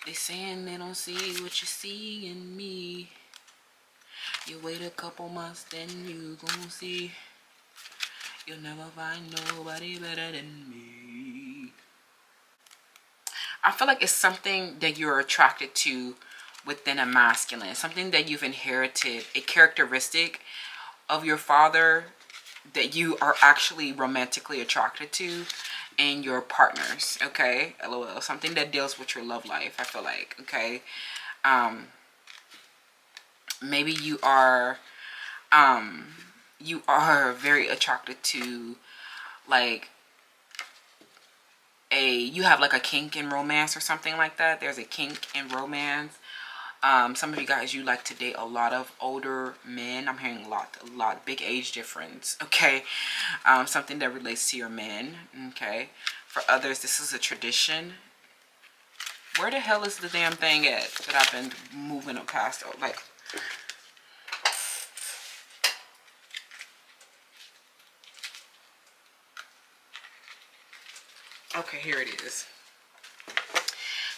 They saying they don't see what you see in me. You wait a couple months, then you gon' see. You'll never find nobody better than me. I feel like it's something that you're attracted to within a masculine. Something that you've inherited, a characteristic of your father that you are actually romantically attracted to in your partners. Okay, LOL. Something that deals with your love life, I feel like. Okay, maybe you are very attracted to, like, you have like a kink in romance or something like that. There's a kink in romance. Some of you guys, you like to date a lot of older men. I'm hearing a lot, big age difference. Okay, something that relates to your men. Okay, for others, this is a tradition. Where the hell is the damn thing at that I've been moving up past? Oh, like, okay, here it is.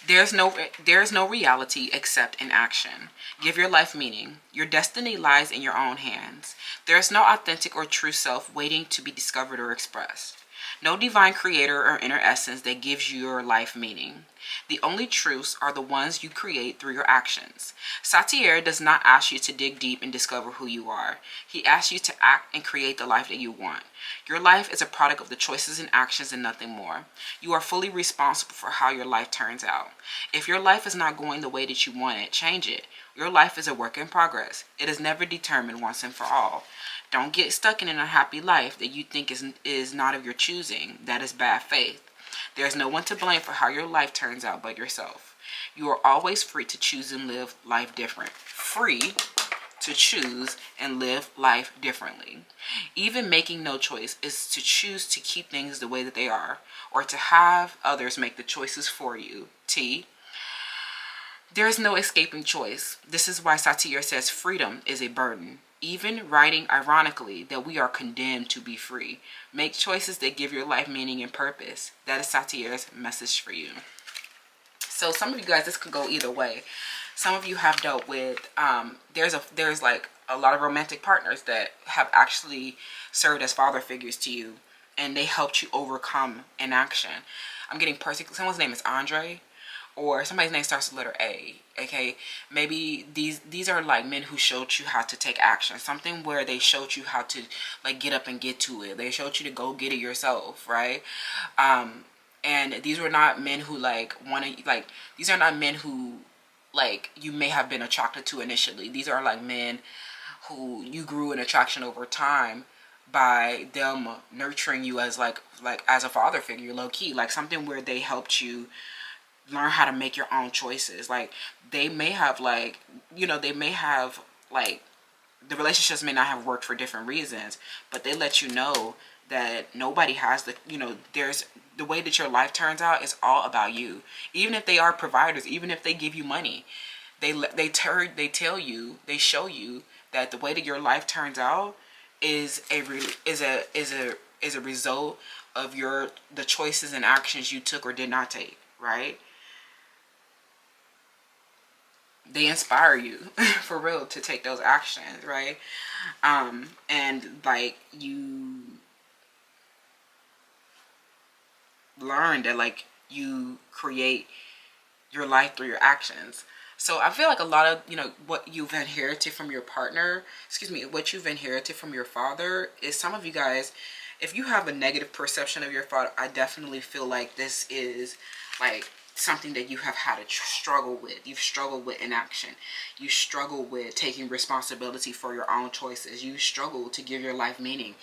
There's no reality except in action. Give your life meaning. Your destiny lies in your own hands. There is no authentic or true self waiting to be discovered or expressed. No divine creator or inner essence that gives you your life meaning. The only truths are the ones you create through your actions. Sartre does not ask you to dig deep and discover who you are. He asks you to act and create the life that you want. Your life is a product of the choices and actions and nothing more. You are fully responsible for how your life turns out. If your life is not going the way that you want it, change it. Your life is a work in progress. It is never determined once and for all. Don't get stuck in an unhappy life that you think is not of your choosing. That is bad faith. There is no one to blame for how your life turns out but yourself. You are always free to choose and live life different. Free to choose and live life differently. Even making no choice is to choose to keep things the way that they are, or to have others make the choices for you. There is no escaping choice. This is why Sartre says freedom is a burden. Even writing ironically that we are condemned to be free. Make choices that give your life meaning and purpose. That is Sartre's message for you. So some of you guys, this could go either way. Some of you have dealt with, there's like a lot of romantic partners that have actually served as father figures to you, and they helped you overcome inaction. I'm getting someone's name is Andre, or somebody's name starts with letter A. Okay, maybe these are like men who showed you how to take action, something where they showed you how to like get up and get to it. They showed you to go get it yourself, right? And these were not men who like want to like. These are not men who like you may have been attracted to initially. These are like men who you grew in attraction over time by them nurturing you as like as a father figure, low key, like something where they helped you learn how to make your own choices. Like they may have like, you know, they may have like, the relationships may not have worked for different reasons, but they let you know that nobody has the, you know, there's the way that your life turns out is all about you. Even if they are providers, even if they give you money, they tell you, they show you that the way that your life turns out is a result of the choices and actions you took or did not take, right? They inspire you for real to take those actions, right? And like you learn that like you create your life through your actions. So I feel like a lot of, you know, what you've inherited from your partner, what you've inherited from your father is, some of you guys, if you have a negative perception of your father, I definitely feel like this is like something that you have had to struggle with. You've struggled with inaction. You struggle with taking responsibility for your own choices. You struggle to give your life meaning.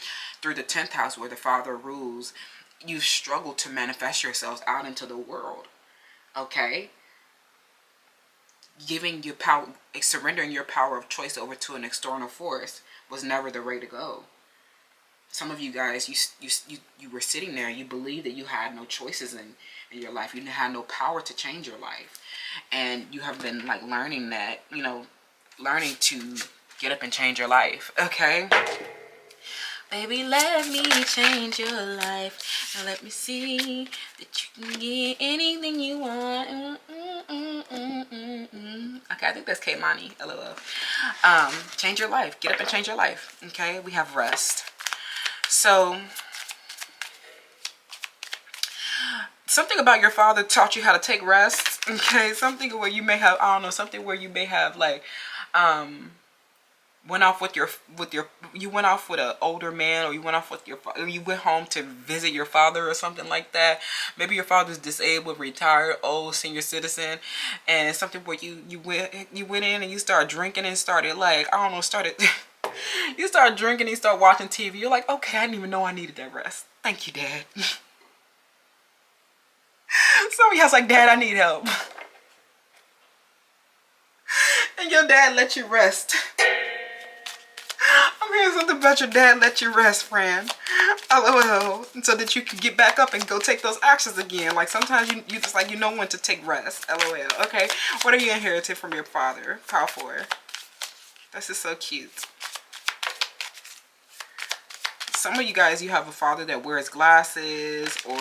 Through the 10th house where the father rules, you've struggled to manifest yourselves out into the world. Okay? Giving your power, surrendering your power of choice over to an external force was never the way to go. Some of you guys, you were sitting there, you believed that you had no choices in your life. You had no power to change your life. And you have been like learning that, you know, learning to get up and change your life. Okay? Baby, let me change your life. Now let me see that you can get anything you want. Okay, I think that's K-Money. LOL. Change your life. Get up and change your life. Okay, we have rest. So, something about your father taught you how to take rest. Okay, something where you may have, I don't know, something where you may have like, went off with you went off with an older man, or you went off with you went home to visit your father or something like that. Maybe your father's disabled, retired, old, senior citizen, and it's something where you went in and you started drinking and started like, I don't know, you start drinking and you start watching TV. You're like, okay, I didn't even know I needed that rest. Thank you, Dad. Some of y'all's like, Dad, I need help. And your dad let you rest. I'm hearing something about your dad let you rest, friend. LOL. So that you can get back up and go take those actions again. Like sometimes you just like, you know when to take rest. LOL. Okay. What are you inherited from your father? Power 4. This is so cute. Some of you guys, you have a father that wears glasses, or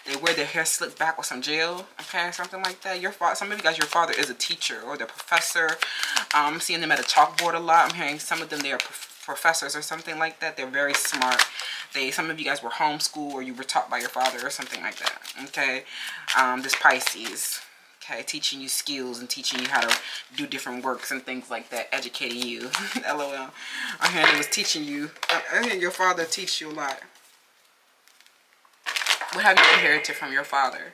they wear their hair slicked back with some gel, okay, something like that. Some of you guys, your father is a teacher or the professor. I'm seeing them at a chalkboard a lot. I'm hearing some of them, they are professors or something like that. They're very smart. Some of you guys were homeschooled, or you were taught by your father or something like that, okay. This Pisces, okay, teaching you skills and teaching you how to do different works and things like that, educating you. LOL. I'm hearing it was teaching you. I'm hearing your father teach you a lot. What have you inherited from your father?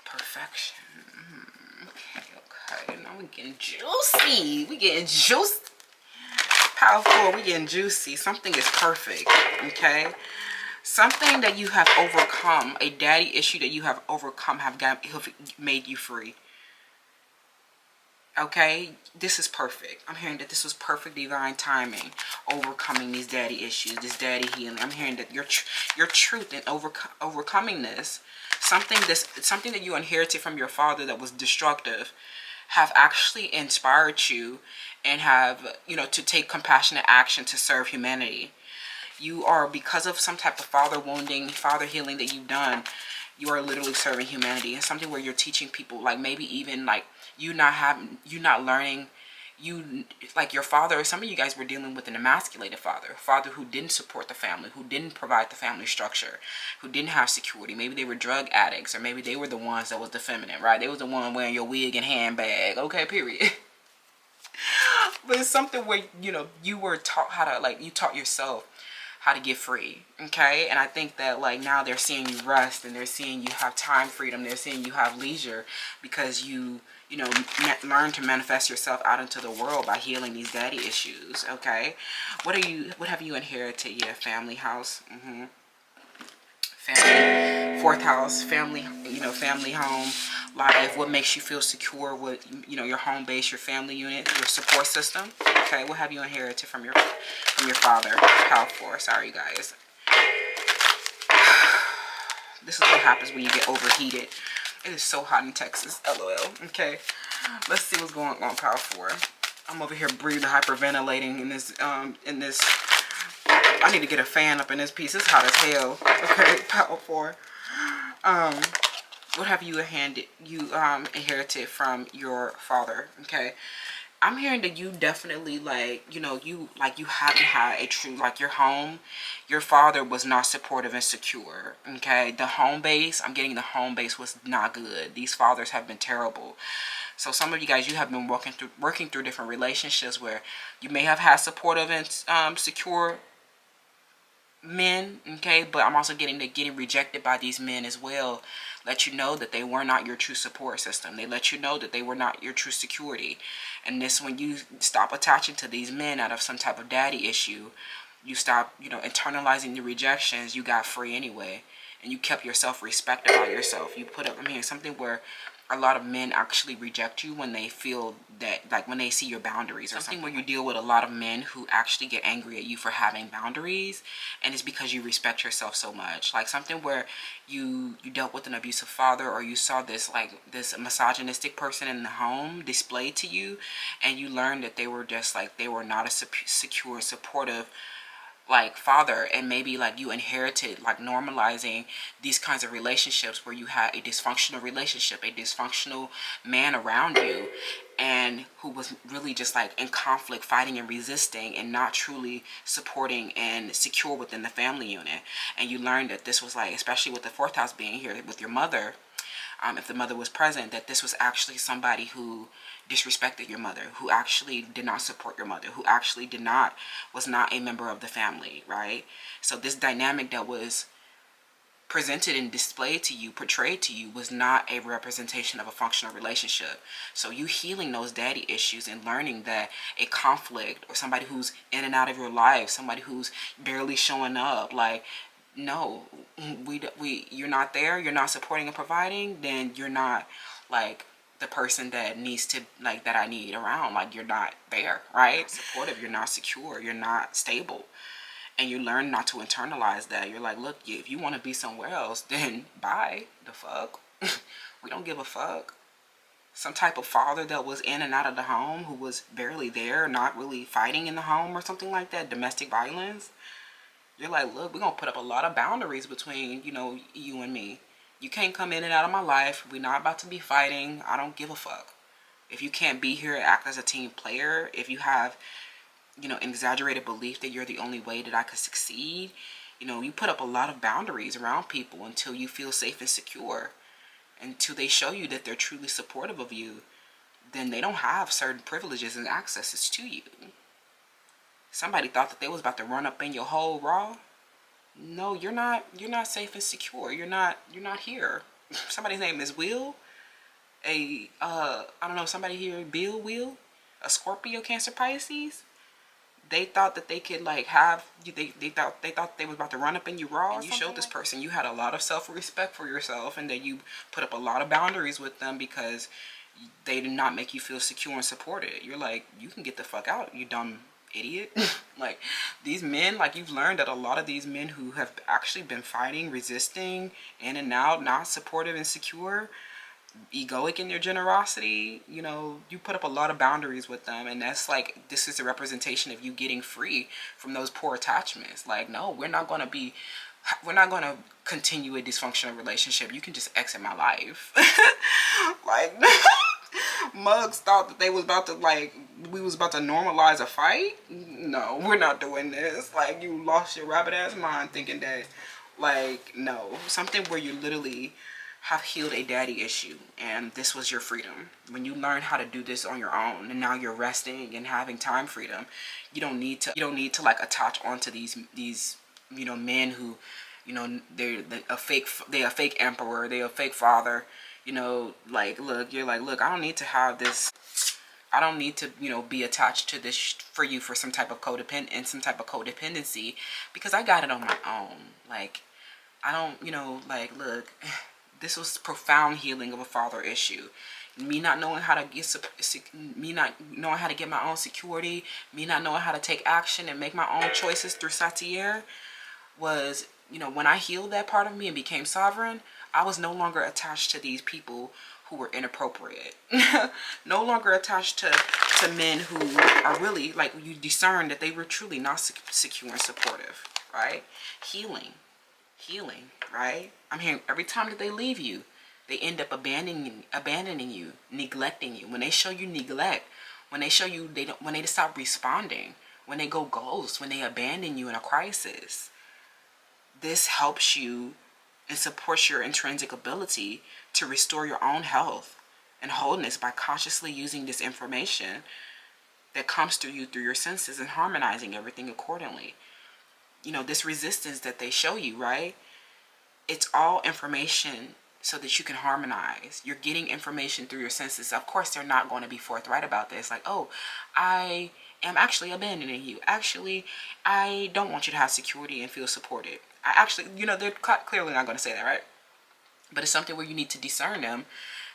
Perfection. Okay. Now we're getting juicy. We getting juicy. Power 4, we getting juicy. Something is perfect. Okay. Something that you have overcome, a daddy issue that you have overcome, have made you free. Okay, this is perfect. I'm hearing that this was perfect divine timing, overcoming these daddy issues, this daddy healing. I'm hearing that your truth in overcoming this, something that you inherited from your father that was destructive, have actually inspired you and have, you know, to take compassionate action to serve humanity. You are, because of some type of father wounding, father healing that you've done, you are literally serving humanity. And something where you're teaching people, like maybe even like you not learning, you like your father, some of you guys were dealing with an emasculated father, a father who didn't support the family, who didn't provide the family structure, who didn't have security. Maybe they were drug addicts, or maybe they were the ones that was the feminine, right? They was the one wearing your wig and handbag, okay, period. But it's something where, you know, you were taught how to, like, you taught yourself how to get free, okay? And I think that, like, now they're seeing you rest, and they're seeing you have time freedom, they're seeing you have leisure, because you know, learn to manifest yourself out into the world by healing these daddy issues, okay? What have you inherited? Yeah, family house, family, fourth house, family, you know, family, home, life. What makes you feel secure? What, you know, your home base, your family unit, your support system, okay? What have you inherited from your father? Power four. Sorry, you guys. This is what happens when you get overheated. It is so hot in Texas, LOL. Okay, let's see what's going on, power four. I'm over here breathing, hyperventilating in this, I need to get a fan up in this piece. It's hot as hell. Okay, power four. What have you inherited from your father? Okay, I'm hearing that you definitely, like, you know, you haven't had a true, like, your home, your father was not supportive and secure, okay? The home base, I'm getting the home base was not good. These fathers have been terrible. So some of you guys, you have been working through different relationships where you may have had supportive and secure men, okay? But I'm also getting that getting rejected by these men as well let you know that they were not your true support system. They let you know that they were not your true security. And this, when you stop attaching to these men out of some type of daddy issue, you stop, you know, internalizing the rejections, you got free anyway. And you kept your self-respect about yourself. You put up, I mean, something where a lot of men actually reject you when they feel that, like, when they see your boundaries, or something where you deal with a lot of men who actually get angry at you for having boundaries, and it's because you respect yourself so much. Like something where you dealt with an abusive father, or you saw this, like, this misogynistic person in the home displayed to you, and you learned that they were just, like, they were not a secure, supportive, like, father. And maybe, like, you inherited, like, normalizing these kinds of relationships where you had a dysfunctional relationship, a dysfunctional man around you, and who was really just, like, in conflict, fighting and resisting, and not truly supporting and secure within the family unit. And you learned that this was, like, especially with the fourth house being here with your mother, if the mother was present, that this was actually somebody who disrespected your mother, who actually did not support your mother, who actually was not a member of the family, right? So this dynamic that was presented and displayed to you, portrayed to you, was not a representation of a functional relationship. So you healing those daddy issues and learning that a conflict, or somebody who's in and out of your life, somebody who's barely showing up, like, no, you're not there, you're not supporting and providing, then you're not, like, the person that needs to, like, that I need around. Like, you're not there, right? Supportive, you're not secure, you're not stable. And you learn not to internalize that. You're like, look, if you want to be somewhere else, then bye. The fuck? We don't give a fuck. Some type of father that was in and out of the home, who was barely there, not really fighting in the home or something like that, domestic violence. You're like, look, we're going to put up a lot of boundaries between, you know, you and me. You can't come in and out of my life. We're not about to be fighting. I don't give a fuck. If you can't be here and act as a team player, if you have, you know, an exaggerated belief that you're the only way that I could succeed, you know, you put up a lot of boundaries around people until you feel safe and secure. Until they show you that they're truly supportive of you, then they don't have certain privileges and accesses to you. Somebody thought that they was about to run up in your whole raw. No, you're not safe and secure. You're not here. Somebody's name is Will. I don't know, somebody here, Bill Will, a Scorpio, Cancer, Pisces. They thought that they could, like, have you, they thought they was about to run up in you raw. And you showed this person you had a lot of self-respect for yourself, and that you put up a lot of boundaries with them because they did not make you feel secure and supported. You're like, you can get the fuck out, you dumb idiot. Like, these men, like, you've learned that a lot of these men who have actually been fighting, resisting, in and out, not supportive and secure, egoic in their generosity, you know, you put up a lot of boundaries with them. And that's, like, this is a representation of you getting free from those poor attachments. Like, no, we're not going to be we're not going to continue a dysfunctional relationship. You can just exit my life. Like, mugs thought that they was about to, like, we was about to normalize a fight. No, we're not doing this. Like, you lost your rabbit ass mind thinking that, like, no, something where you literally have healed a daddy issue, and this was your freedom. When you learn how to do this on your own, and now you're resting and having time freedom, you don't need to like attach onto these you know, men who, you know, they're a fake emperor, they're a fake father, you know, like, look, you're like, look, I don't need to have this, I don't need to, you know, be attached to this for you for some type of codependency, because I got it on my own. Like, I don't, you know, like, look, this was profound healing of a father issue. Me not knowing how to get my own security, me not knowing how to take action and make my own choices through Satir was, you know, when I healed that part of me and became sovereign, I was no longer attached to these people who were inappropriate. No longer attached to men who are really, like, you discern that they were truly not secure and supportive, right? Healing, right? I'm hearing every time that they leave you, they end up abandoning you, neglecting you. When they show you neglect, when they show you when they stop responding, when they go ghost, when they abandon you in a crisis, this helps you and supports your intrinsic ability to restore your own health and wholeness by consciously using this information that comes through you through your senses and harmonizing everything accordingly. You know, this resistance that they show you, right? It's all information so that you can harmonize. You're getting information through your senses. Of course, they're not going to be forthright about this. Like, oh, I am actually abandoning you. Actually, I don't want you to have security and feel supported. I actually, you know, they're clearly not going to say that, right? But it's something where you need to discern them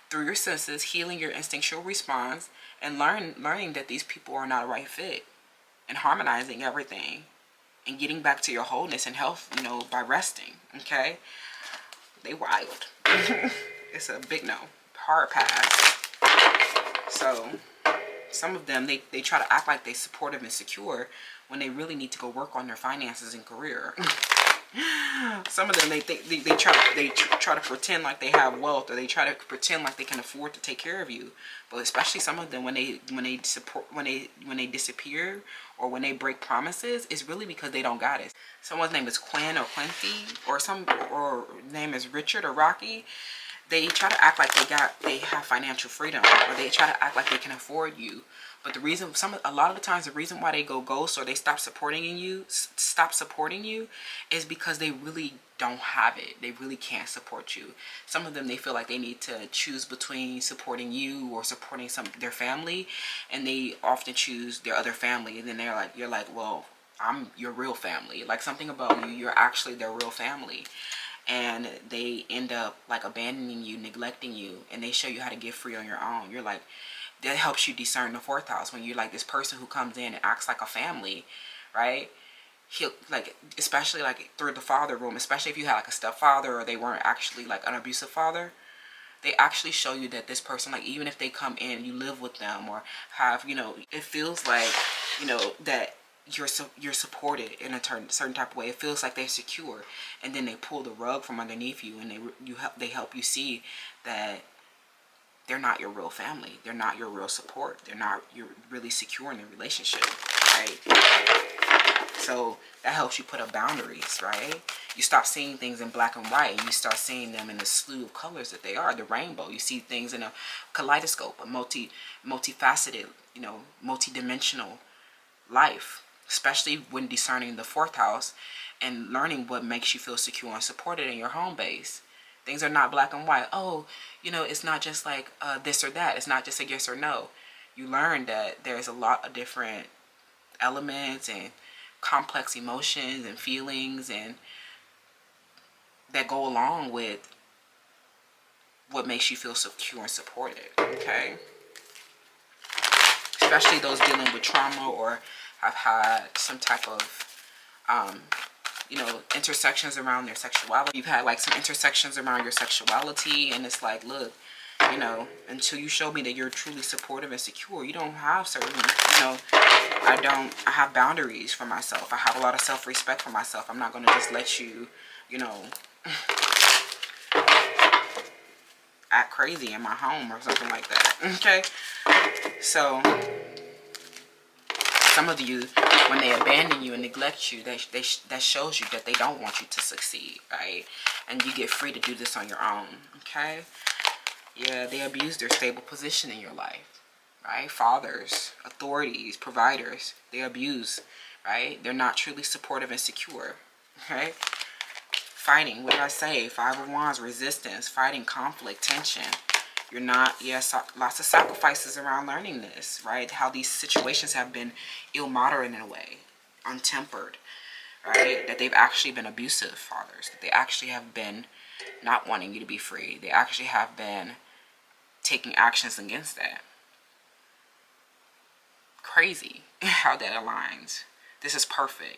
through your senses, healing your instinctual response, and learning that these people are not a right fit, and harmonizing everything and getting back to your wholeness and health, you know, by resting. Okay, they wild. It's a big no, hard pass. So some of them, they try to act like they supportive and secure when they really need to go work on their finances and career. Some of them, they try to pretend like they have wealth, or they try to pretend like they can afford to take care of you. But especially some of them, when they disappear or when they break promises, it's really because they don't got it. Someone's name is Quinn or Quincy, or name is Richard or Rocky. They try to act like they have financial freedom, or they try to act like they can afford you. But the reason, a lot of the times, the reason why they go ghost or they stop supporting you is because they really don't have it. They really can't support you. Some of them, they feel like they need to choose between supporting you or supporting their family, and they often choose their other family. And then you're like, well, I'm your real family. Like, something about you, you're actually their real family. And they end up like abandoning you, neglecting you, and they show you how to get free on your own. You're like, that helps you discern the fourth house. When you're like this person who comes in and acts like a family, right? He'll, like, especially like through the father room, especially if you had like a stepfather, or they weren't actually like an abusive father, they actually show you that this person, like, even if they come in, you live with them or have, you know, it feels like, you know, that you're supported in a certain type of way. It feels like they're secure, and then they pull the rug from underneath you, and they help you see that they're not your real family. They're not your real support. You're really secure in the relationship, right? So that helps you put up boundaries, right? You stop seeing things in black and white, and you start seeing them in the slew of colors that they are, the rainbow. You see things in a kaleidoscope, a multifaceted, you know, multidimensional life, especially when discerning the fourth house and learning what makes you feel secure and supported in your home base. Things are not black and white. Oh, you know, it's not just like this or that. It's not just a yes or no. You learn that there's a lot of different elements and complex emotions and feelings and that go along with what makes you feel secure and supported, okay? Especially those dealing with trauma or have had some type of you know, intersections around their sexuality. You've had like some intersections around your sexuality, and it's like, look, you know, until you show me that you're truly supportive and secure, you don't have certain, you know, I have boundaries for myself. I have a lot of self-respect for myself. I'm not going to just let you you know, act crazy in my home or something like that. Okay, so some of you, when they abandon you and neglect you, that shows you that they don't want you to succeed, right? And you get free to do this on your own. Okay, yeah, they abuse their stable position in your life, right? Fathers, authorities, providers, they abuse, right? They're not truly supportive and secure. Okay, fighting, what did I say? Five of Wands, resistance, fighting, conflict, tension. You're not, yes, lots of sacrifices around learning this, right? How these situations have been ill-moderate in a way, untempered, right? That they've actually been abusive fathers, that they actually have been not wanting you to be free. They actually have been taking actions against that. Crazy how that aligns. This is perfect.